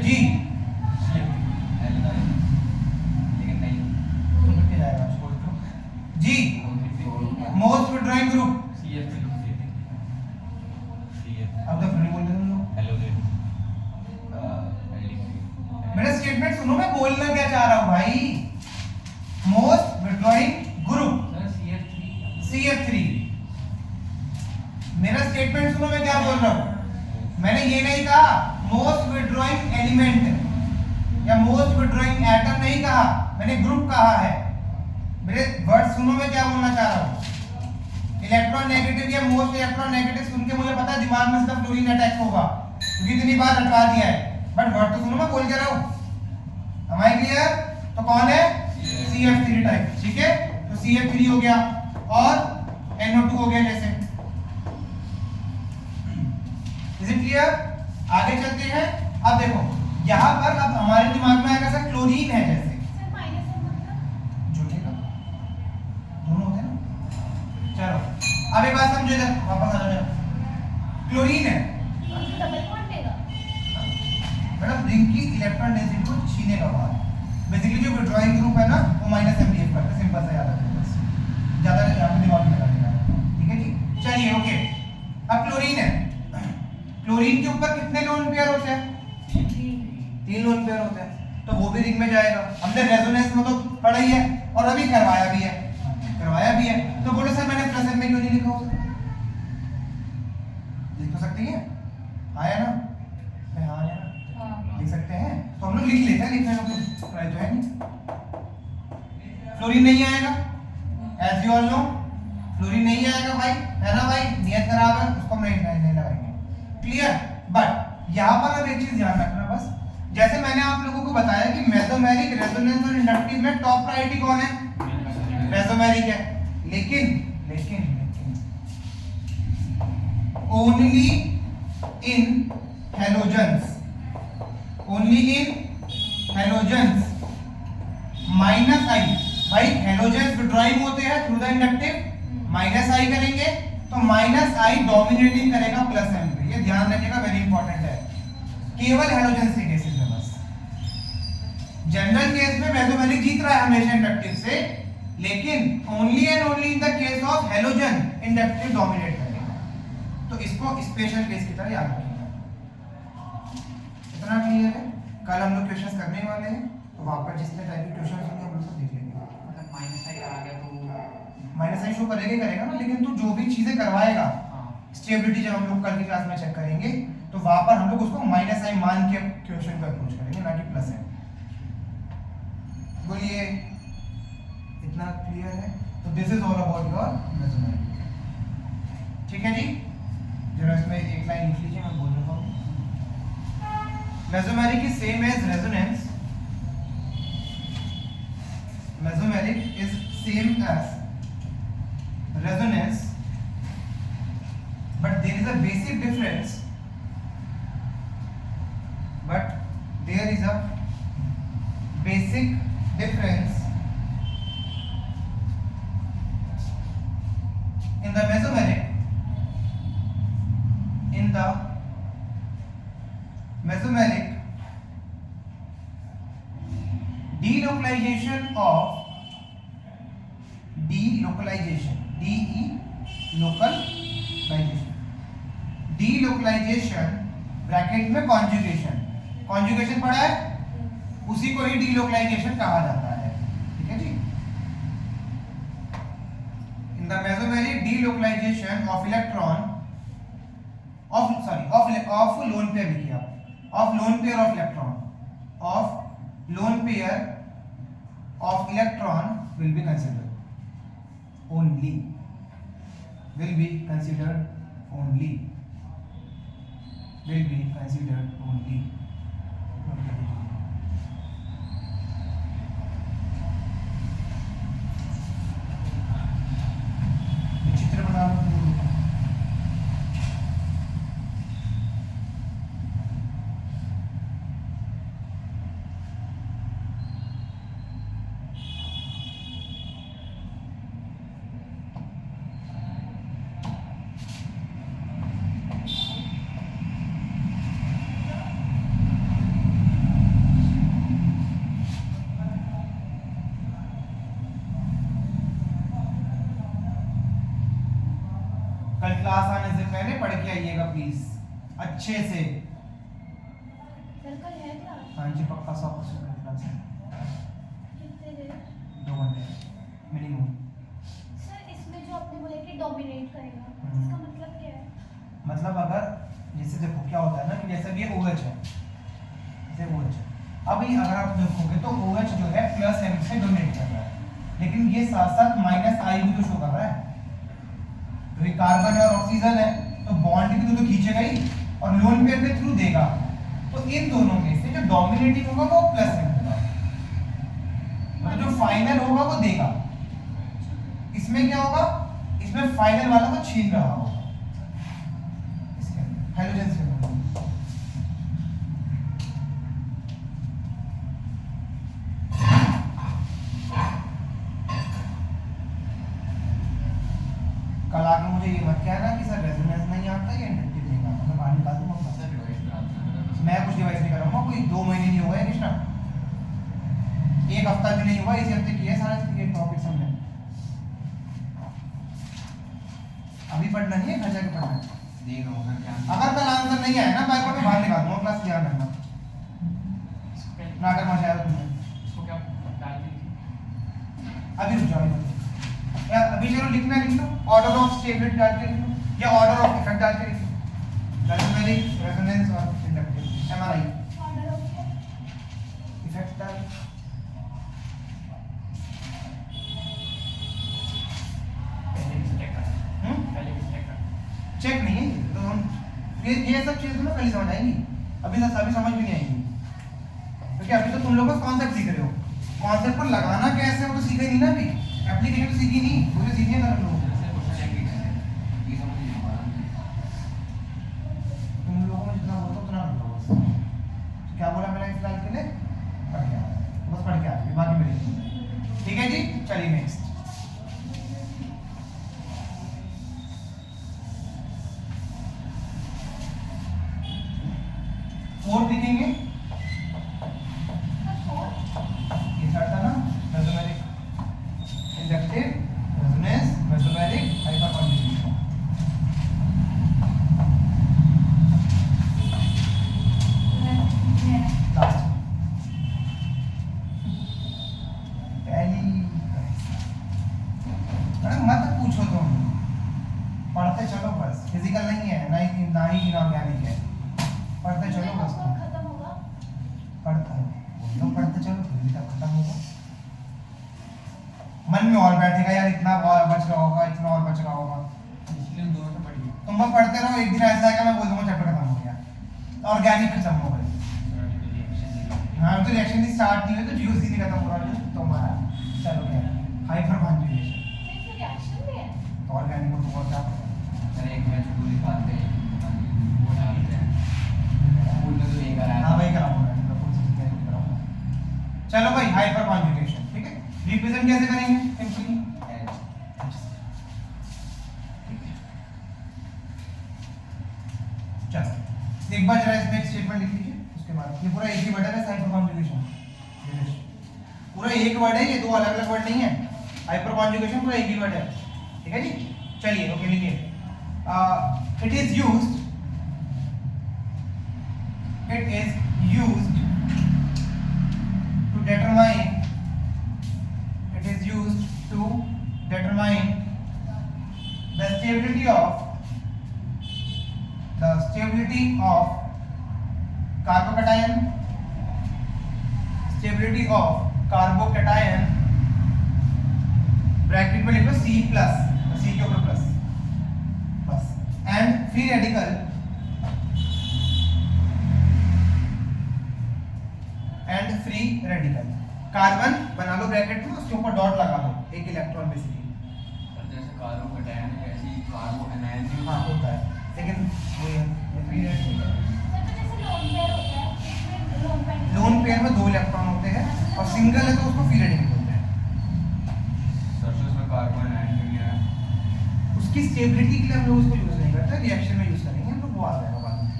S1: जी जी मोस्ट विथड्रॉइंग ग्रुप, अब तक नहीं बोल रहे तुम लोग। मेरा स्टेटमेंट सुनो, मैं बोलना क्या चाह रहा हूं भाई। Most withdrawing group CF3। मेरा स्टेटमेंट सुनो, मैं क्या बोल रहा हूं। मैंने ये नहीं कहा मोस्ट विथड्रॉइंग एलिमेंट या मोस्ट विथड्रॉइंग एटम नहीं कहा, मैंने ग्रुप कहा है। मेरे वर्ड सुनो, मैं क्या बोलना चाह रहा हूं। इलेक्ट्रॉन नेगेटिव या मोस्ट इलेक्ट्रॉन नेगेटिव सुन के मुझे पता है दिमाग में सिर्फ फ्लोरीन अटैक होगा, क्योंकि इतनी बार रटवा दिया है, बट वर्ड तो सुनो, मैं बोल के रहा हूं। हमारे क्लियर? तो कौन है? CF3 टाइप, ठीक है। तो CF3 हो गया और NO2 हो गया जैसे। Is it clear? आगे चलते हैं। अब देखो यहां पर अब हमारे दिमाग में आएगा सर क्लोरीन है जैसे,
S3: सर माइनस m मतलब
S1: जुड़ेगा, दोनों होते हैं ना। चलो अब एक बात समझो, इधर वापस आ जाओ। क्लोरीन है
S3: डबल बॉन्ड देगा।
S1: मतलब रिंग की इलेक्ट्रॉन डेंसिटी को छीने का बाद बेसिकली जो विथड्रॉइंग ग्रुप है ना वो माइनस m बिहेव करता है, सिंपल सा याद रखना, बस ज्यादा आपके दिमाग में लगा देना, ठीक है जी। चलिए ओके, अब क्लोरीन है। क्लोरीन के ऊपर कितने लोन पेयर होते हैं? 3 लोन पेयर होते हैं, तो वो भी रिंग में जाएगा। हमने रेजोनेंस में तो पढ़ा ही है और अभी करवाया भी है, तो बोलो सर मैंने प्लस m में क्यों नहीं लिखा होगा? लिख तो सकती है, आया ना? मैं हाँ आया ना, लिख सकते हैं, तो हम लोग लिख लेते हैं, लिखने में कुछ ट्राई तो है नहीं। फ्लोरीन नहीं आएगा, as you all know fluorine नहीं आएगा भाई, है ना भाई? नियत खराब है, उसको हम नहीं लगाएंगे। क्लियर? बट यहाँ पर अब एक चीज ध्यान रखना बस, जैसे मैंने आप लोगों को बताया कि मेसोमेरिक, रेजोनेंस और इंडक्टिव में टॉप प्रायोरिटी कौन है? मेसोमेरिक है, लेकिन ओनली इन हैलोजेंस, माइनस आई। भाई हैलोजेंस विथड्रॉइंग होते हैं थ्रू द इंडक्टिव, माइनस आई करेंगे तो माइनस आई डोमिनेटिंग करेगा प्लस m पे, ये ध्यान रखिएगा, वेरी इंपॉर्टेंट है। केवल हैलोजेंस के केसेस में बस, जनरल केस में मेसोमेरिक जीत रहा है हमेशा इंडक्टिव से, लेकिन only and only in the case of halogen inductive dominate करेगा। तो इसको स्पेशल केस की तरह याद रखिएगा। इतना क्लियर है? कल हम लोग क्वेश्चंस करने वाले हैं, तो वहां पर जितने टाइप के क्वेश्चंस होंगे हम लोग सब देख लेंगे।
S2: मतलब माइनस आई आ गया तो
S1: माइनस आई शो करेगा ना, लेकिन तू जो भी चीजें करवाएगा, स्टेबिलिटी जब हम लोग कल की क्लास में चेक करेंगे तो वहां पर हम लोग उसको माइनस आई मान के क्वेश्चन को अप्रोच करेंगे, ना कि प्लस है। बोलिए इतना क्लियर है? तो this is all about your mesomeric, ठीक है जी। जरा इसमें एक लाइन लिख लीजिए, मैं बोल रहा हूँ। Mesomeric is same as resonance, mesomeric is same as resonance, but there is a basic difference, in the mesomeric, delocalization bracket में कॉन्जुगेशन पढ़ा है, उसी को ही डीलोकलाइजेशन कहा जाता है। ठीक है जी, relocalization of electron of lone pair लिखिए आप, of lone pair of electron, of lone pair of electron will be considered only, will be considered only, will be considered only. चित्र बना लो। कल क्लास आने से पहले पढ़ के आइएगा प्लीज अच्छे से।
S3: सर कल है क्लास?
S1: हाँ जी पक्का 100% कल क्लास है,
S3: कितने देर?
S1: 2 घंटे मिनिमम।
S3: सर इसमें जो आपने बोला कि डोमिनेट करेगा, इसका मतलब क्या है?
S1: मतलब अगर जैसे देखो क्या होता है ना कि जैसे भी ये OH है, जैसे OH है, अभी अगर आप देखोगे तो OH जो है प्लस M से डोमिनेट कर रहा है, लेकिन ये साथ साथ माइनस I भी तो शो कर रहा है। तो ये कार्बन और ऑक्सीजन है तो बॉन्ड भी तो खींचेगा ही और लोन पेयर के थ्रू देगा, तो इन दोनों में से जो डोमिनेटिंग होगा वो प्लस M होगा, मतलब जो फाइनल होगा वो देगा। इसमें क्या होगा, इसमें फाइनल वाला को छीन रहा होगा, इसके हाइड्रोजन से। कल आके मुझे ये मत कहना कि सर रेजोनेंस नहीं आता या इंडक्टिव नहीं आता, मैं बाहर निकाल दूंगा। मैं कुछ डिवाइस नहीं कर रहा हूँ, कोई 2 महीने नहीं हुआ है कृष्णा, 1 हफ्ता भी नहीं हुआ, इसी हफ्ते किया सारा ये टॉपिक हमने। अभी पढ़ना नहीं है, घर जाके पढ़ना है। अगर कल आंसर नहीं आया ना मैं बाहर निकाल दूंगा, क्लास ध्यान रखना। नाटक मचाया तुमने, अभी रुक जाओ, अभी चलो लिखना लिख लो, ऑर्डर ऑफ स्टेबिलिटी डाल के लिख लो या ऑर्डर ऑफ इफेक्ट डाल के लिख लो। डायनामिक रेजोनेंस और inductive MRI
S3: order of
S1: effect डाल। चेक नहीं है तो हम ये सब चीजें तुम्हें कल समझ आएंगी, अभी समझ भी नहीं आएंगी, क्योंकि अभी तो तुम लोग कॉन्सेप्ट सीख रहे हो, कॉन्सेप्ट को लगाना कैसे वो तो सीखा ही नहीं ना, अभी एप्लीकेशन तो सीखी नहीं, वो तो सीखने का लोग। तुम लोगों में जितना बोलता उतना कर लो बस। क्या बोला मैंने फिलहाल के लिए, पढ़ के आ बस, पढ़ के आ बाकी मेरे। ठीक है जी, चलिए नेक्स्ट। फोर्थ लिखेंगे, ये थर्ड था ना, mesomeric inductive resonance mesomeric hyperconjugation. Last पहली मत पूछो तुम, पढ़ते चलो बस, फिजिकल नहीं है ना ही इनऑर्गेनिक है, पढ़ते चलो बस।
S3: खत्म होगा,
S1: पढ़ता है वो लोग, पढ़ते चलो फिर भी तब खत्म होगा। मन में और बैठेगा यार इतना और बच रहा होगा, इतना और बच रहा होगा,
S2: इसलिए दोनों से पढ़िए।
S1: तुम बस पढ़ते रहो, एक दिन ऐसा आएगा मैं बोल दूंगा चैप्टर खत्म हो गया, ऑर्गेनिक खत्म हो गया। हाँ तो रिएक्शन ही स्टार्ट नहीं हुई तो जीओसी नहीं खत्म हो रहा है तुम्हारा। चलो क्या हाइपरकॉन्जुगेशन
S3: तो रिएक्शन भी है।
S1: तो ऑर्गेनिक को तो और क्या
S2: अरे एक मैच पूरी बात है, वो डालते हैं स्कूल में तो यही कराया।
S1: हाँ भाई कराऊंगा, कराऊंगा। चलो भाई हाइपरकॉन्जुगेशन, ठीक है, रिप्रेजेंट कैसे करेंगे सिंपली, चलो एक बार जरा इसमें एक स्टेटमेंट लिख लीजिए, उसके बाद ये पूरा एक ही वर्ड है हाइपरकॉन्जुगेशन, पूरा एक वर्ड है, ये दो अलग अलग वर्ड नहीं है, हाइपरकॉन्जुगेशन पूरा एक ही वर्ड है, ठीक है जी। चलिए ओके लिखिए, it is used to determine the stability of carbocation bracket में लिखो C प्लस, C के ऊपर प्लस बस, एंड फ्री रेडिकल कार्बन बना लो ब्रैकेट में, उसके ऊपर डॉट लगा दो, एक इलेक्ट्रॉन बेसिकली।
S2: जैसे कार्बोकैटायन है ऐसे ही कार्बो एनायन भी
S1: हाँ होता है, लेकिन वो ये फ्री रेडिकल
S3: सर तो जैसे लोन पेयर होता है, इसमें
S1: लोन पेयर में 2 इलेक्ट्रॉन होते हैं और सिंगल है तो उसको फ्री रेडिकल बोलते हैं।
S2: सरफेस में कार्बो एनायन भी है।
S1: उसकी स्टेबिलिटी के लिए हम लोग उसको यूज नहीं करते, रिएक्शन में यूज करेंगे हम लोग, वो आ जाएगा बाद में।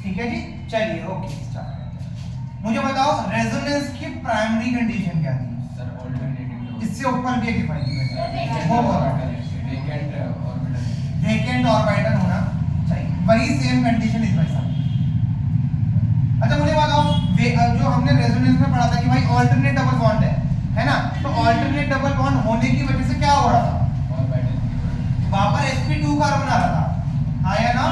S1: ठीक है जी, चलिए ओके स्टार्ट करते हैं। मुझे बताओ रेजोनेंस की प्राइमरी कंडीशन क्या थी?
S2: सर ऑल्टरनेटिंग
S1: इससे ऊपर भी एक डिफाइन की
S3: Vacant
S1: वो
S2: orbital, vacant orbital.
S1: Vacant orbital होना चाहिए, वही सेम कंडीशन इस भाई साहब। अच्छा मुझे बताओ, जो हमने रेजोनेंस में पढ़ा था कि भाई ऑल्टरनेट डबल बॉन्ड है ना, तो ऑल्टरनेट डबल बॉन्ड होने की वजह से क्या हो रहा था? वहां पर sp2 कार्बन आ रहा था, आया ना,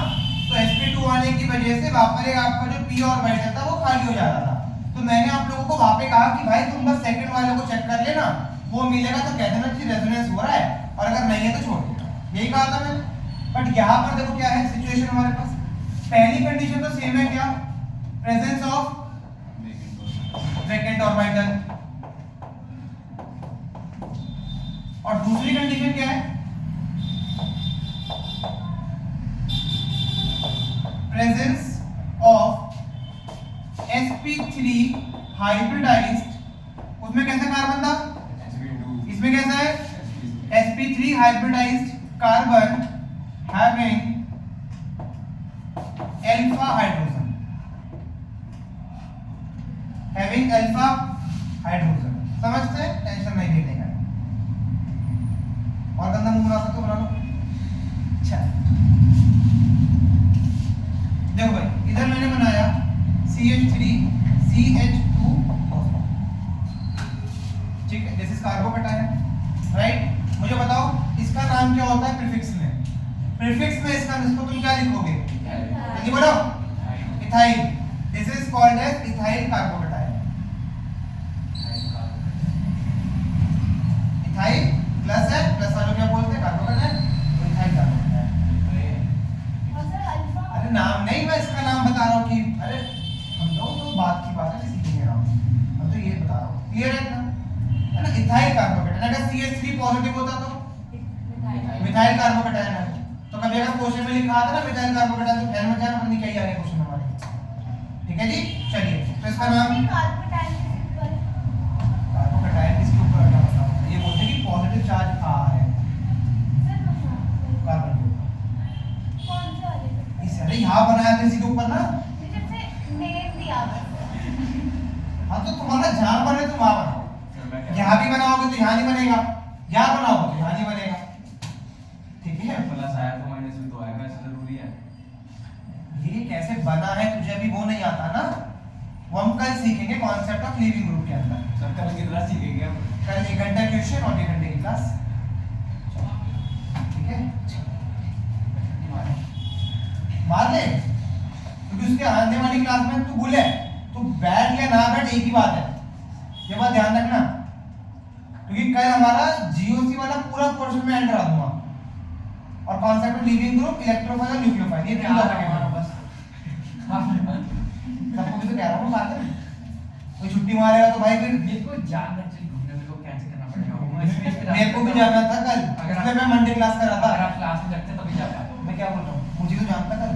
S1: तो sp2 आने की वजह से वहां पर एक आपका जो p ऑर्बिटल था वो खाली हो जा रहा था। तो मैंने आप लोगों को वहां पे कहा कि भाई तुम बस सेकंड वाले को चेक कर लेना, वो मिलेगा तो कह देना कि रेजोनेंस हो रहा है, और अगर नहीं है तो छोड़ देना, यही कहा था मैंने। बट यहाँ पर देखो क्या है सिचुएशन हमारे पास, पहली कंडीशन तो सेम है, क्या? प्रेजेंस ऑफ वेकेंट ऑर्बिटल, और दूसरी कंडीशन क्या है? प्रेजेंस ऑफ sp3 हाइब्रिडाइज्ड, उसमें कैसा कार्बन था? इसमें कैसा है? sp3 hybridised carbon having alpha hydrogen, समझते हैं? टेंशन नहीं लेने का। और गंदा मुंह बना सकते हो, बना लो। अच्छा देखो भाई, इधर मैंने बनाया CH3CH2, ठीक है, दिस इज कार्बोकैटायन, राइट। मुझे बताओ इसका नाम क्या होता है प्रीफिक्स में? प्रीफिक्स में इसका इसको तुम क्या लिखोगे? जल्दी बोलो। Ethyl, this is called as ethyl carbocation. Ethyl plus है, प्लस वालों क्या बोलते हैं? कार्बोकैटायन, तो इथाइल कार्बोकैटायन।
S3: और सर अल्फा
S1: अरे नाम नहीं, मैं इसका नाम बता रहा हूँ कि अरे हम लोग तो बात की बात है, सीखेंगे नाम, हम तो ये बता रहा हूँ, क्लियर है ना? इथाइल कार्बोकैटायन, अगर CH3 पॉजिटिव होता तो मिथाइल कार्बोकैटायन है। तो कभी अगर क्वेश्चन में लिखा आता ना मिथाइल कार्बोकैटायन, तो ध्यान में जाना पता नहीं क्या ही आ रहा है क्वेश्चन हमारे। ठीक है जी, चलिए तो इसका नाम
S3: कार्बोकैटायन के ऊपर
S1: कार्बोकैटायन किसके ऊपर क्या बताओ? ये बोलते हैं कि पॉजिटिव चार्ज आ है
S3: सर
S1: कार्बन के ऊपर,
S3: कौन से वाले पे?
S1: इस अरे यहाँ बनाया था इसी के ऊपर ना।
S3: जैसे नेम दिया हुआ है।
S1: हाँ तो तुम्हारा जहाँ बने तुम वहाँ बनाओ, यहाँ भी बनाओगे तो यहाँ नहीं बनेगा, यहाँ बनाओगे तो यहाँ नहीं बनेगा। ठीक है,
S2: प्लस आया तो माइनस भी तो आएगा, ऐसा जरूरी है।
S1: ये कैसे बना है तुझे अभी वो नहीं आता ना, वो हम कल सीखेंगे कॉन्सेप्ट ऑफ लिविंग ग्रुप के अंदर।
S2: सर कल कितना सीखेंगे हम?
S1: कल 1 घंटा ट्यूशन और 1 घंटे की क्लास, ठीक है? मार ले, क्योंकि उसके आने वाली क्लास में तू बोले तू बैठ या ना बैठ एक ही बात है, ये बात ध्यान रखना, क्योंकि कल हमारा जीओसी वाला पूरा पोर्शन में ऐड करा दूंगा, और concept of leaving group, electrophile और न्यूक्लियोफाइल, ये 3 टॉपिक है हमारे पास। सबको भी तो कह रहा हूँ बात है, कोई छुट्टी मारेगा तो भाई फिर
S2: मेरे को जानना चाहिए, घूमने मेरे को कैसे करना पड़ेगा।
S1: मेरे को भी जाना था कल, इसलिए मैं मंडे क्लास कर रहा था।
S2: अगर आप क्लास में लगते तभी जा पाते।
S1: मैं क्या बोल रहा हूँ, मुझे तो जानता कल,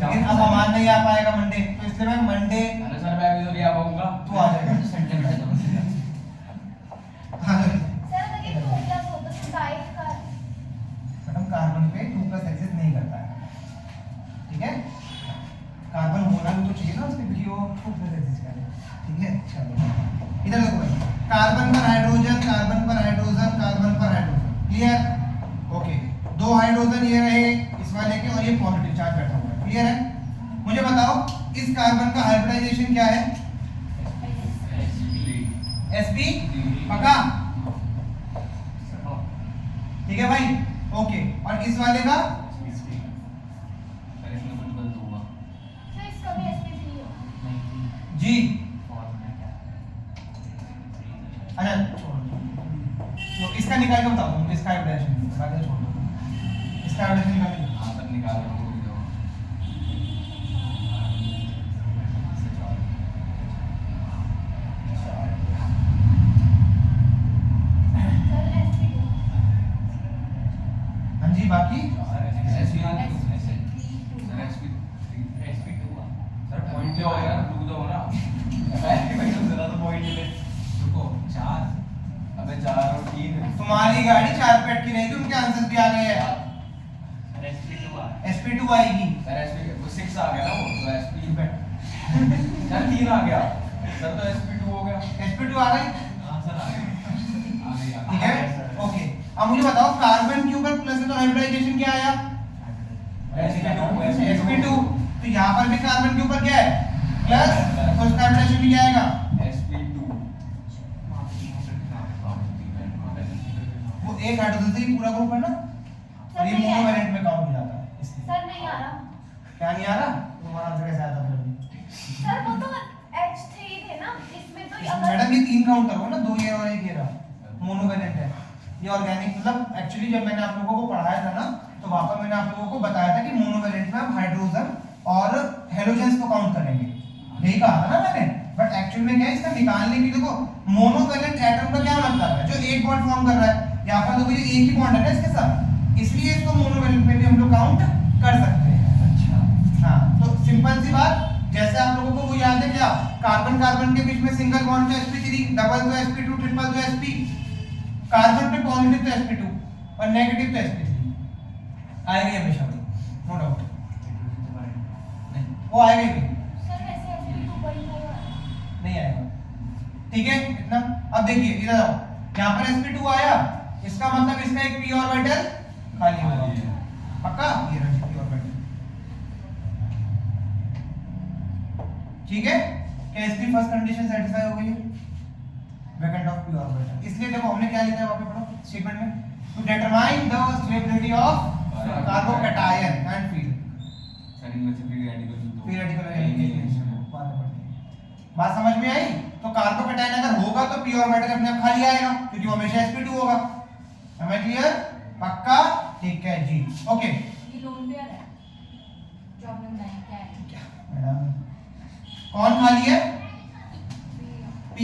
S1: लेकिन अब अमान नहीं आ पाएगा मंडे, तो इसलिए मैं मंडे
S2: अरे सर मैं अभी तो नहीं आ पाऊंगा,
S1: तू आ जाएगा।
S2: संडे में जाऊंगा।
S3: सर अगर ये 2 प्लस होता तो डाइट का
S1: मैडम कार्बन पे 2+ एक्सिस्ट नहीं करता है, ठीक है? कार्बन होना भी तो चाहिए ना उसके भी, वो 2+ एक्सिस्ट करे, ठीक है? चलो इधर देखो भाई, कार्बन पर हाइड्रोजन, कार्बन पर हाइड्रोजन, कार्बन पर हाइड्रोजन, क्लियर? ओके, 2 हाइड्रोजन ये रहे इस वाले के, और ये पॉजिटिव चार्ज बैठा हुआ है, क्लियर है? मुझे बताओ इस कार्बन का हाइब्रिडाइजेशन क्या है? sp, पक्का? ठीक है भाई, ओके, और इस वाले का
S2: सर इसमें कुछ गलत होगा।
S3: सर इसका भी SP3 होगा।
S1: जी।
S2: फॉर्म में क्या
S1: अच्छा छोड़ दो। तो इसका निकाल के बताओ मुझे, इसका हाइब्रिडेशन बाकी छोड़ दो, इसका हाइब्रिडेशन निकाल के
S2: हाँ सर निकाल लो।
S3: Sir SP2।
S1: हाँ जी, बाकी
S2: सर पॉइंट पे हो गया, रुक जाओ ना। जरा तो पॉइंट ले। रुको 4, अबे 4 और 3।
S1: तुम्हारी गाड़ी 4 पे अटकी रहेगी, उनके आंसर भी आ गए हैं। SP2 आएगी।
S2: सर SP 6 आ गया ना वो, तो SP सर 3 आ गया। सर तो SP2 हो गया।
S1: SP2 आ गई,
S2: हाँ सर आ गई।
S1: ठीक है, ओके। अब मुझे बताओ कार्बन के ऊपर प्लस है तो हाइब्रिडाइजेशन क्या आया? sp2। तो यहाँ पर भी कार्बन के ऊपर क्या है? प्लस, तो उसका हाइब्रिडाइजेशन भी क्या आएगा?
S2: SP2
S1: वो एक हाइड्रोजन से ही पूरा ग्रुप है ना, और ये मोनोवैलेंट में काउंट हो जाता है इसलिए।
S3: सर नहीं आ रहा।
S1: क्या नहीं आ रहा? तुम्हारा आंसर कैसे आता फिर?
S3: सर वो तो H3 थे ना, इसमें तो
S1: मैडम ये 3 काउंट करो ना, 2 ये और 1 ये रहा, मोनोवैलेंट है ये। ऑर्गेनिक मतलब एक्चुअली जब मैंने आप लोगों को पढ़ाया था ना, तो वहां पर मैंने आप लोगों को बताया था कि मोनोवैलेंट में हम हाइड्रोजन और हेलोजेंस को काउंट करेंगे, यही कहा था ना मैंने। बट एक्चुअल में क्या है, इसका निकालने की देखो, मोनोवैलेंट एटम का क्या मतलब है? जो एक बॉन्ड फॉर्म कर रहा है। यहाँ पर देखो ये एक ही बॉन्ड है ना इसके साथ, इसलिए इसको मोनोवैलेंट में भी हम लोग काउंट कर सकते हैं। अच्छा हाँ, तो सिंपल सी बात, जैसे आप लोगों को वो याद है क्या, कार्बन कार्बन के बीच में सिंगल बॉन्ड तो sp3, डबल तो sp2, ट्रिपल तो sp। कार्बन पे पॉजिटिव तो sp2 और नेगेटिव तो sp3 आएगा हमेशा, नो डाउट। नहीं वो आएगा ही
S3: सर वैसे SP2 बड़ी है।
S1: नहीं आएगा, ठीक है इतना। अब देखिए इधर आओ, यहाँ पर sp2 आया, इसका मतलब इसका एक p ऑर्बिटल खाली होगा, पक्का? ये रहा p ऑर्बिटल, ठीक है। क्या इसकी फर्स्ट कंडीशन सेटिस्फाई हो गई है? Vacant of p orbital. इसलिए देखो हमने क्या लिखा है वहां पे, पढ़ो स्टेटमेंट में, to determine the stability of carbocation and field.
S2: Sir इनमें से फ्री रेडिकल
S1: फ्री रेडिकल बात समझ में आई? तो कार्बोकैटायन अगर होगा तो p ऑर्बिटल अपने आप खाली आएगा, क्योंकि वो हमेशा sp2 होगा। समझ क्लियर? पक्का? ठीक है जी, ओके।
S3: ये लोन पेयर है जो आपने बताया क्या है?
S1: मैडम कौन खाली है? p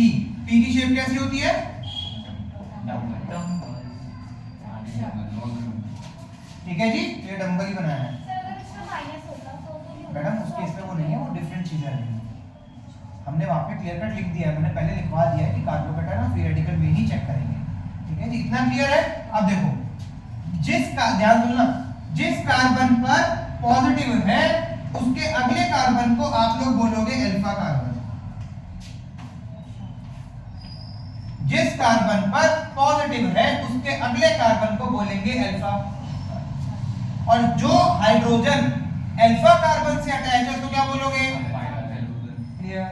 S1: की शेप कैसी होती है? ठीक है जी, ये डंबल ही बनाया है
S3: सर अगर इसमें माइनस होता तो
S1: मैडम, उसके इसमें वो नहीं है, वो डिफरेंट चीजें हैं। हमने वहां पे क्लियर कट लिख दिया है, मैंने पहले लिखवा दिया है कि कार्बोकैटायन और फ्री रेडिकल में ही चेक करेंगे, ठीक है जी, इतना क्लियर है। अब देखो, जिस का ध्यान देना, जिस कार्बन पर पॉजिटिव है उसके अगले कार्बन को आप लोग बोलोगे अल्फा कार्बन। जिस कार्बन पर पॉजिटिव है उसके अगले कार्बन को बोलेंगे अल्फा, और जो हाइड्रोजन अल्फा कार्बन से अटैच है उसको क्या बोलोगे? क्लियर?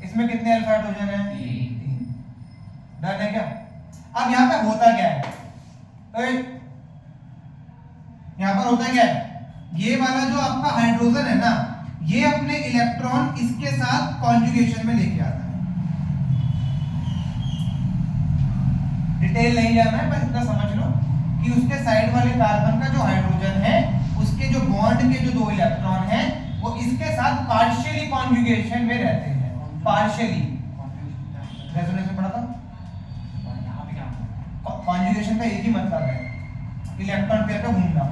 S1: इसमें कितने अल्फा हाइड्रोजन है? 3। डन है क्या? अब यहाँ पे होता क्या है, यहाँ पर होता क्या है, ये वाला जो आपका हाइड्रोजन है ना, ये अपने इलेक्ट्रॉन इसके साथ कॉन्जुगेशन में लेके आता है। डिटेल नहीं जाना है, बस इतना समझ लो कि उसके साइड वाले कार्बन का जो हाइड्रोजन है, उसके जो बॉन्ड के जो 2 इलेक्ट्रॉन हैं, वो इसके साथ पार्शियली कॉन्जुगेशन में रहते हैं। पार्शियली रेजोनेंस में पढ़ा था, कॉन्जुगेशन का एक ही मतलब है, इलेक्ट्रॉन पेयर का घूमना।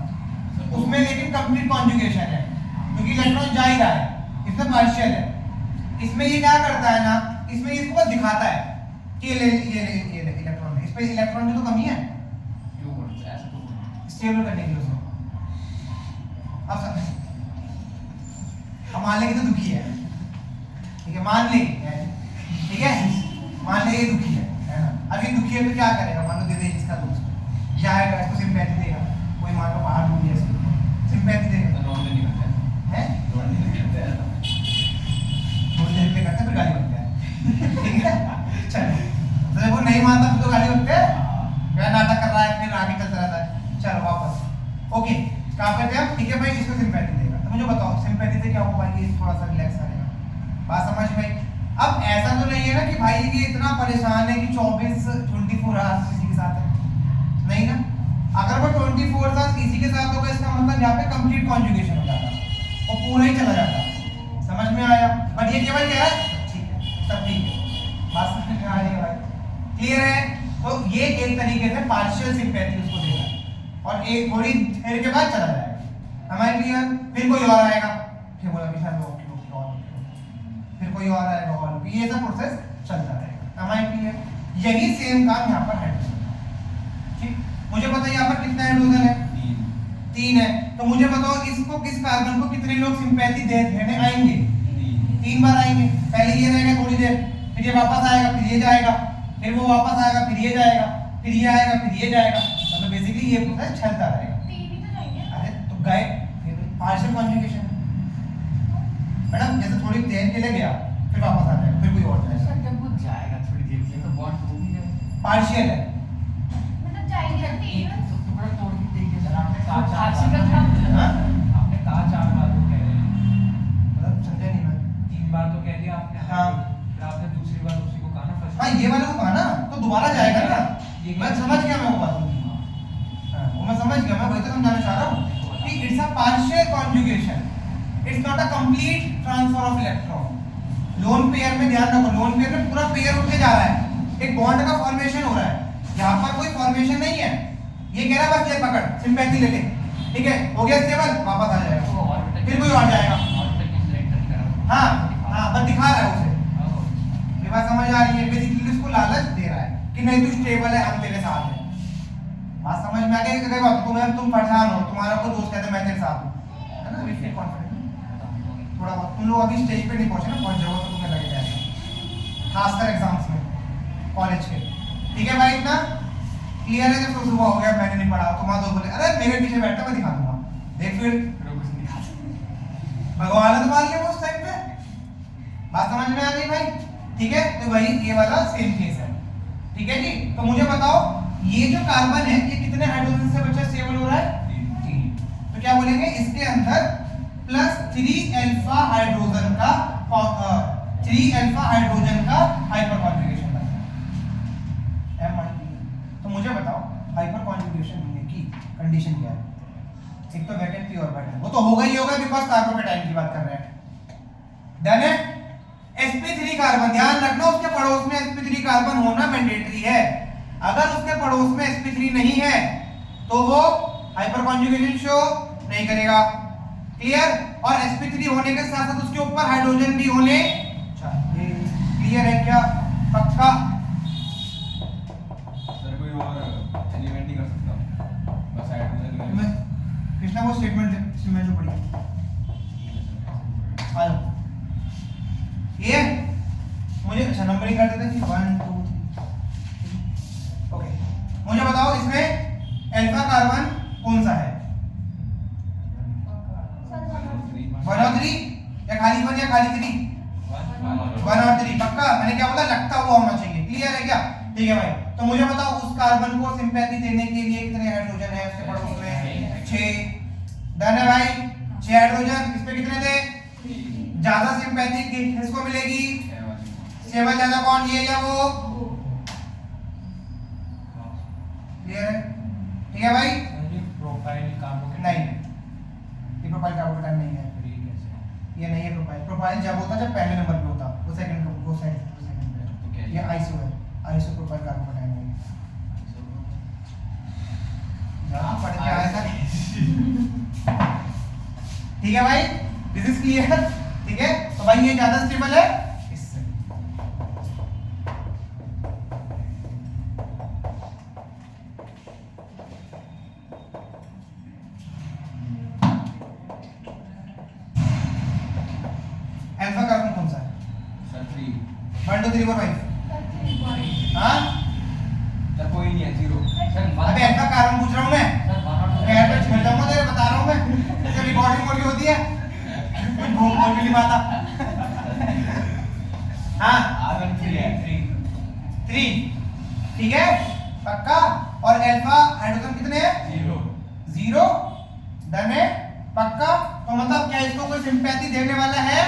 S1: उसमें लेकिन कंप्लीट कॉन्जुगेशन है, क्योंकि इलेक्ट्रॉन जा ही रहा है, इसमें पार्शियल है। इसमें ये क्या करता है ना, इसमें इसको बस दिखाता है कि ये इलेक्ट्रॉन है, इस पे इलेक्ट्रॉन की तो कमी है,
S2: क्यों करते हैं ऐसा? तो
S1: स्टेबल करने के लिए उसको। अब मान लेंगे तो दुखी है, ठीक है, मान ले, ठीक है, मान ले ये दुखी है ना। अब ये दुखी है तो क्या करेगा? मान लो दे दे इसका दोस्त, जाएगा इसको सिंपैथी देगा, कोई मान लो पहाड़ डूब गया, सिंपैथी देगा,
S2: लॉन्ग नहीं करते
S1: हैं
S2: लॉन्ग नहीं करते हैं।
S1: थोड़ी देर के लिए करते हैं, फिर गाली बनता है, ठीक है। चलो, तो जब वो नहीं मानता तो गाली बनते हैं, क्या नाटक कर रहा है, फिर आगे चलता रहता है। चलो वापस ओके कहाँ पे थे हम? ठीक है भाई, इसको सिंपैथी देगा। तो मुझे बताओ सिंपैथी से क्या होगा भाई? ये थोड़ा सा रिलैक्स करेगा। बात समझ में? अब ऐसा तो नहीं है ना कि भाई ये इतना परेशान है कि 24 आवर्स किसी के साथ है, नहीं ना। अगर वो 24 आवर्स किसी के साथ होगा इसका मतलब यहाँ पे कंप्लीट कॉन्जुगेशन हो जाता और पूरा ही चला जाता। समझ में आया? बट ये केवल कह रहा है ठीक है, सब ठीक है, बात समझ में आ रही है भाई? क्लियर है? तो ये एक तरीके से पार्शियल सिंपैथी उसको देगा और एक थोड़ी देर के बाद चला जाएगा। हमारे क्लियर? फिर कोई और आएगा, फिर बोला कि सर ओके और फिर कोई और आएगा और ये सब प्रोसेस चलता रहेगा। हमारे क्लियर? यही सेम काम यहाँ पर है। ठीक, मुझे पता है यहाँ पर कितना हाइड्रोजन है? 3 है। तो मुझे बताओ इसको किस कार्बन को कितने लोग सिंपैथी देने आएंगे? 3 बार आएंगे। पहले ये रहेगा थोड़ी देर, फिर ये वापस आएगा, फिर ये जाएगा, फिर वो वापस आएगा, फिर ये जाएगा, फिर ये आएगा, फिर ये जाएगा। मतलब बेसिकली ये प्रोसेस चलता रहेगा।
S3: 3 ही तो जाएंगे।
S1: अरे तो गए फिर पार्शियल कॉन्जुगेशन मैडम, जैसे थोड़ी देर के लिए गया फिर वापस आ जाएगा, फिर कोई और जाएगा।
S2: सर जब वो जाएगा थोड़ी देर के लिए तो बॉन्ड हो भी जाएगा।
S1: पार्शियल है।
S3: मतलब जाएंगे तो 3
S2: एक टुकड़ा तोड़ के देखिए सर, आपने कहा
S3: हाँ?
S2: 4 बार वो कह रहे हैं,
S1: मतलब समझे नहीं मैं।
S2: 3 बार तो कह दिया आपने।
S1: हाँ।
S2: फिर आपने दूसरी बार उसी को कहा ना फर्स्ट।
S1: हाँ ये वाला को कहा ना, तो दोबारा जाएगा ना।
S2: ये
S1: मैं समझ गया, मैं वो बात हाँ, वो मैं समझ गया, मैं वही तो समझाना चाह रहा हूँ कि it's a partial conjugation, it's not a complete transfer of electron. Lone pair में ध्यान रखो, लोन पेयर में पूरा पेयर उठ के जा रहा है, एक बॉन्ड का फॉर्मेशन हो रहा है। यहाँ पर कोई फॉर्मेशन नहीं है, ये कह रहा है बस ले पकड़, सिंपैथी ले ले, ठीक है, हो गया स्टेबल, वापस आ जाएगा, फिर कोई और जाएगा। हाँ हाँ, बस दिखा रहा है उसे। ये बात समझ आ रही है? बेसिकली उसको लालच दे रहा है कि नहीं तू स्टेबल है, हम तेरे साथ हैं। बात समझ में आ गई? कई बात तुम परेशान हो, तुम्हारा कोई दोस्त कहता है मैं तेरे साथ हूँ, है ना? वी फील कॉन्फिडेंट थोड़ा बहुत। तुम लोग अभी स्टेज पे नहीं पहुंचे ना, पहुंच जाओ तो तुम्हें लगे जाएगा, खासकर एग्जाम्स में कॉलेज के। ठीक है भाई, इतना क्लियर है? जब सुबह हो गया मैंने नहीं पढ़ा, तुम्हारा दोस्त बोले अरे मेरे पीछे बैठा, मैं दिखा दूंगा, देख फिर भगवान ने तो मान लिया उस टाइम पे। बात समझ में आ गई भाई? ठीक है, तो वही ये वाला सेम केस है। ठीक है जी, तो मुझे बताओ ये जो कार्बन है ये कितने हाइड्रोजन से बच्चा स्टेबल हो रहा है? 3। तो क्या बोलेंगे इसके अंदर +3 अल्फा हाइड्रोजन का 3 अल्फा हाइड्रोजन का हाइपर कॉन्जुगेशन बनता है। तो मुझे बताओ हाइपर कॉन्जुगेशन होने की कंडीशन क्या है? एक तो वैकेंट पी ऑर्बिट है, वो तो होगा ही होगा बिकॉज़ कार्बोकेटाइन की बात कर रहे हैं। डन है? sp3 कार्बन, ध्यान रखना उसके पड़ोस में sp3 कार्बन होना मैंडेटरी है। अगर उसके पड़ोस में sp3 नहीं है तो वो हाइपर कॉन्जुगेशन शो नहीं करेगा। क्लियर? और sp3 होने के साथ साथ उसके ऊपर हाइड्रोजन भी होने चाहिए। क्लियर है क्या? पक्का?
S2: सर कोई और एलिमेंट नहीं कर सकता, बस हाइड्रोजन।
S1: कृष्णा वो स्टेटमेंट जो पढ़ी आ जाओ। ये मुझे अच्छा नंबरिंग कर देते हैं 1 2 3। ओके, मुझे बताओ इसमें अल्फा कार्बन कौन सा है? 1 और 3 या खाली 1 या खाली 3? 1 और 3 पक्का? मैंने क्या बोला? लगता हुआ होना चाहिए। क्लियर है क्या? ठीक है भाई, तो मुझे बताओ उस कार्बन को सिंपैथी देने के लिए कितने हाइड्रोजन है उसके पड़ोस में? 6। डन है भाई? 6 हाइड्रोजन। इस पे कितने थे? ज्यादा सिंपैथी किसको मिलेगी? 7 ज्यादा कौन, ये या वो? क्लियर है? ठीक है भाई?
S2: प्रोफाइल कार्बोकेटाइन
S1: नहीं, ये प्रोफाइल कार्बोकेटाइन नहीं है। ये नहीं है प्रोफाइल। प्रोफाइल जब होता जब पहले नंबर पे होता, वो सेकंड पे है। ये आइसो है, आइसो प्रोफाइल कार्बोकेटाइन है। जहां पढ़ के आया था। ठीक है भाई, दिस इज क्लियर? ठीक है, तो भाई ये ज्यादा स्टेबल है इससे। अल्फा कार्बन कौन सा है?
S2: सर 3।
S1: 1 2 3 4 5। हाँ
S2: सर कोई नहीं है, 0।
S1: अबे अल्फा कार्बन पूछ रहा हूँ मैं, पैर पे छोड़ जाऊंगा तेरे, बता रहा हूँ मैं। जैसे रिकॉर्डिंग मोड होती है कुछ बोल भी नहीं पाता। हाँ
S2: R1 3 है,
S1: 3। ठीक है पक्का? और अल्फा हाइड्रोजन कितने हैं?
S2: 0।
S1: जीरो, डन है पक्का। तो मतलब क्या इसको कोई सिंपैथी देने वाला है?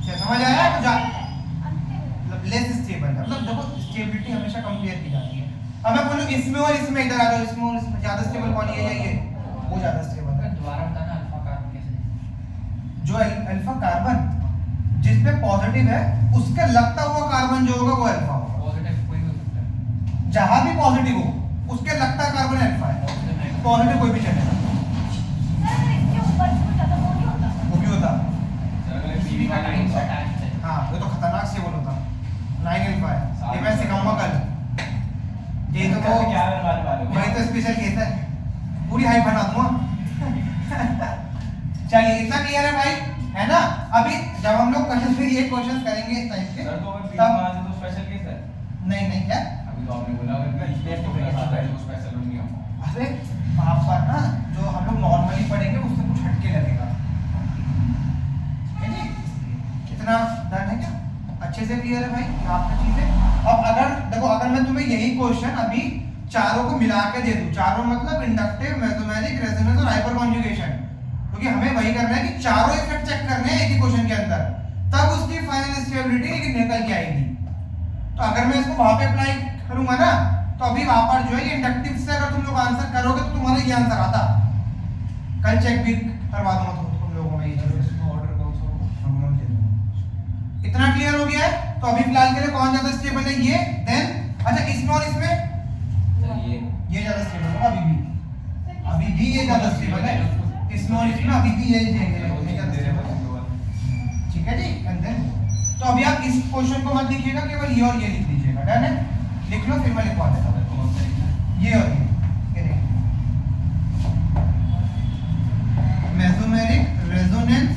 S1: क्या समझ आया? तो जा मतलब लेस स्टेबल है, मतलब देखो स्टेबिलिटी हमेशा कंपेयर की जाती है। अब मैं बोलूं इसमें और इसमें, इधर आ जाओ, इसमें और इसमें ज्यादा स्टेबल कौन है? ये वो ज्यादा स्टेबल है।
S4: दोबारा बताना अल्फा कार्बन कैसे?
S1: जो अल्फा कार्बन जिसमें पॉजिटिव है उसके लगता हुआ कार्बन जो होगा वो अल्फा होगा।
S4: पॉजिटिव कोई भी हो सकता है,
S1: जहां भी पॉजिटिव हो उसके लगता कार्बन अल्फा है, पॉजिटिव कोई भी चलेगा,
S3: सर अगर इसके ऊपर से कुछ ज्यादा वो नहीं होता?
S1: वो भी होता।
S2: सर अगर
S4: किसी भी टाइम से अटैच है।
S1: हाँ वो तो खतरनाक से बोल होता 9 अल्फा है, ये मैं सिखाऊंगा कल। ये तो
S2: कैसे क्या बनवाने वाले हो?
S1: वही तो स्पेशल केस है, पूरी हाइप बना दूंगा। चलिए इतना क्लियर है भाई, है ना? अभी जब हम लोग क्वेश्चन फिर ये क्वेश्चन करेंगे इस टाइप के,
S2: सर तो अगर बीच
S1: तब
S2: में आ जाए तो स्पेशल केस है।
S1: नहीं नहीं क्या,
S2: अभी तो आपने बोला अगर बीच में तो मेरा साथ है तो स्पेशल बन गया।
S1: अरे आप पर ना जो हम लोग नॉर्मली पढ़ेंगे उससे कुछ हटके लगेगा, है जी? इतना डन है क्या? अच्छे से क्लियर है भाई आपका चीजें। अब अगर देखो, अगर मैं तुम्हें यही क्वेश्चन अभी चारों को मिला के दे दूं, चारों मतलब इंडक्टिव, मैथमेटिक, रेजोनेंस और हाइपर कॉन्जुगेशन, क्योंकि हमें वही करना है कि चारों इफेक्ट चेक करने हैं एक ही क्वेश्चन के अंदर, तब उसकी फाइनल स्टेबिलिटी निकल के आएगी। तो अगर मैं इसको वहां पे अप्लाई करूंगा ना, तो अभी वहां पर जो है ये इंडक्टिव से अगर तुम लोग आंसर करोगे तो तुम्हारा ये आंसर आता। कल चेक भी करवा दूंगा तुम लोगों में, ये
S2: इसमें ऑर्डर कौन सा होगा?
S1: हम लोग दे दूंगा। इतना क्लियर हो गया है? तो अभी फिलहाल के लिए कौन ज्यादा स्टेबल है? ये, देन अच्छा इसमें और इसमें
S2: सर
S1: ये ज्यादा स्टेबल है, अभी भी ये ज्यादा स्टेबल है, इसमें और इसमें अभी भी ये ज्यादा स्टेबल है। ठीक है जी, एंड देन तो अभी आप इस क्वेश्चन को मत लिखिएगा, केवल ये और ये लिख लीजिएगा, डन है? लिख लो, फिर मैं लिखवा देता हूं ये और ये देखिए, मेसोमेरिक, रेजोनेंस,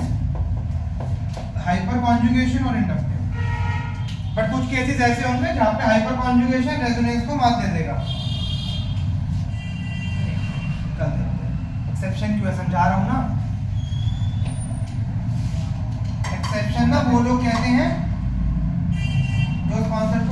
S1: हाइपर कॉन्जुगेशन और इंडक्टिव। बट कुछ केसेस ऐसे होंगे जहां पे हाइपर कॉन्जुगेशन रेजोनेंस को मात दे देगा। एक्सेप्शन क्यों है समझा रहा हूं ना। एक्सेप्शन ना वो लोग कहते हैं जो कॉन्सेप्ट